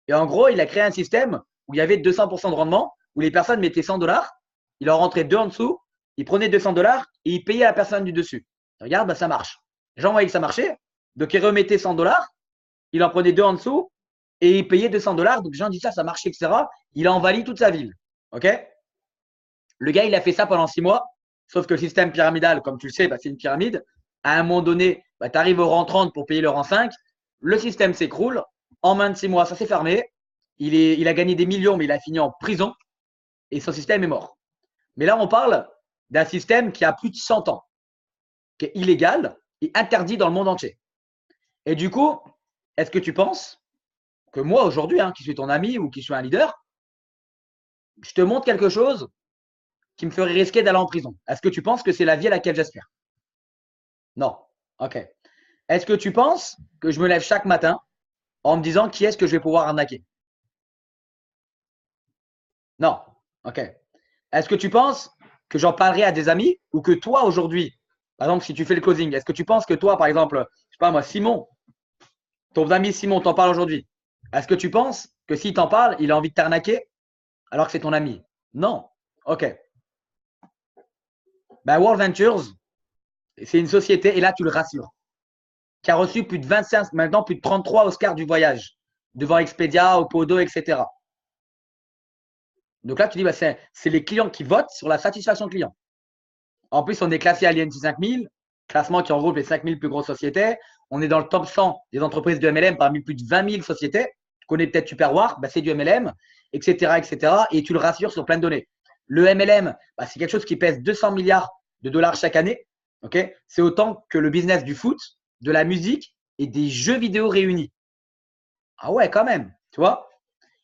Et en gros, il a créé un système où il y avait 200% de rendement, où les personnes mettaient 100 dollars, il en rentrait deux en dessous, il prenait 200 dollars et il payait la personne du dessus. Regarde, bah, ça marche. Les gens voyaient que ça marchait, donc il remettait 100 dollars, il en prenait deux en dessous et il payait 200 dollars. Donc les gens disent ça marche, etc. Il a envahi toute sa ville. Ok? Le gars, il a fait ça pendant 6 mois. Sauf que le système pyramidal, comme tu le sais, bah, c'est une pyramide. À un moment donné, bah, tu arrives au rang 30 pour payer le rang 5. Le système s'écroule. En moins de 6 mois, ça s'est fermé. Il a gagné des millions, mais il a fini en prison. Et son système est mort. Mais là, on parle d'un système qui a plus de 100 ans, qui est illégal et interdit dans le monde entier. Et du coup, est-ce que tu penses que moi, aujourd'hui, qui suis ton ami ou qui suis un leader, je te montre quelque chose qui me ferait risquer d'aller en prison? Est-ce que tu penses que c'est la vie à laquelle j'aspire? Non. Ok. Est-ce que tu penses que je me lève chaque matin en me disant qui est-ce que je vais pouvoir arnaquer? Non. Ok. Est-ce que tu penses que j'en parlerai à des amis ou que toi aujourd'hui, par exemple, si tu fais le closing, est-ce que tu penses que toi, par exemple, je sais pas moi, Simon, ton ami Simon t'en parle aujourd'hui, est-ce que tu penses que s'il t'en parle, il a envie de t'arnaquer alors que c'est ton ami? Non. Ok. Ben, World Ventures, c'est une société, et là tu le rassures, qui a reçu plus de 25, maintenant plus de 33 Oscars du voyage, devant Expedia, Opodo, etc. Donc là, tu dis, bah, c'est les clients qui votent sur la satisfaction client. En plus, on est classé à l'INC 5000, classement qui regroupe les 5000 plus grosses sociétés. On est dans le top 100 des entreprises du MLM parmi plus de 20 000 sociétés. Tu connais peut-être Superwar, bah, c'est du MLM, etc., etc. Et tu le rassures sur plein de données. Le MLM, bah, c'est quelque chose qui pèse 200 milliards de dollars chaque année. Okay, c'est autant que le business du foot, de la musique et des jeux vidéo réunis. Ah ouais, quand même, tu vois.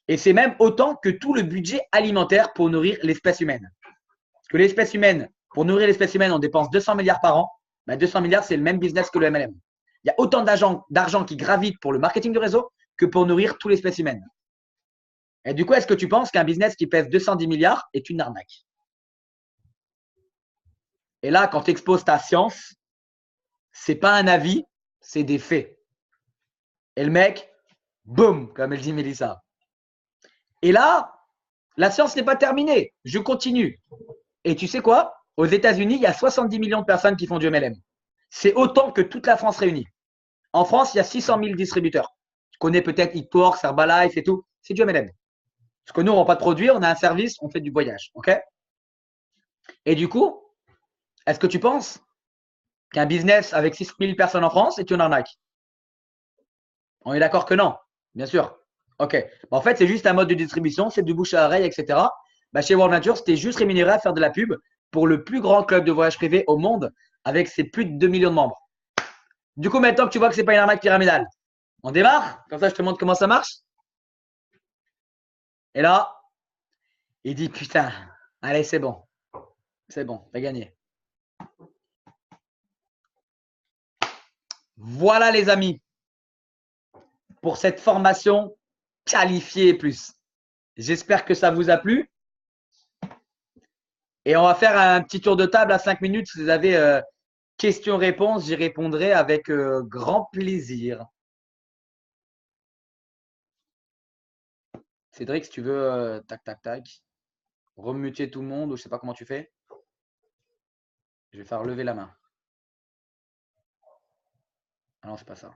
Et c'est même autant que tout le budget alimentaire pour nourrir l'espèce humaine. Parce que l'espèce humaine, pour nourrir l'espèce humaine, on dépense 200 milliards par an. Ben 200 milliards, c'est le même business que le MLM. Il y a autant d'argent qui gravite pour le marketing de réseau que pour nourrir toute l'espèce humaine. Et du coup, est-ce que tu penses qu'un business qui pèse 210 milliards est une arnaque? Et là, quand tu exposes ta science, c'est pas un avis, c'est des faits. Et le mec, boum, comme elle dit Mélissa. Et là, la science n'est pas terminée. Je continue. Et tu sais quoi? Aux États-Unis, il y a 70 millions de personnes qui font du MLM. C'est autant que toute la France réunie. En France, il y a 600 000 distributeurs. Tu connais peut-être Hitworks, Herbalife et tout. C'est du MLM. Parce que nous, on ne vend pas de produits, on a un service, on fait du voyage. OK? Et du coup, est-ce que tu penses qu'un business avec 6 000 personnes en France est une arnaque? On est d'accord que non, bien sûr. OK. En fait, c'est juste un mode de distribution, c'est du bouche à oreille, etc. Bah, chez World Nature, c'était juste rémunéré à faire de la pub pour le plus grand club de voyage privé au monde avec ses plus de 2 millions de membres. Du coup, maintenant que tu vois que ce n'est pas une arnaque pyramidale, on démarre? Comme ça, je te montre comment ça marche. Et là, il dit putain, allez, c'est bon. C'est bon, t'as gagné. Voilà les amis, pour cette formation qualifiée plus. J'espère que ça vous a plu. Et on va faire un petit tour de table à 5 minutes. Si vous avez questions-réponses, j'y répondrai avec grand plaisir. Cédric, si tu veux, tac, tac, tac, remuter tout le monde ou je sais pas comment tu fais. Je vais faire lever la main. Ah non, c'est pas ça.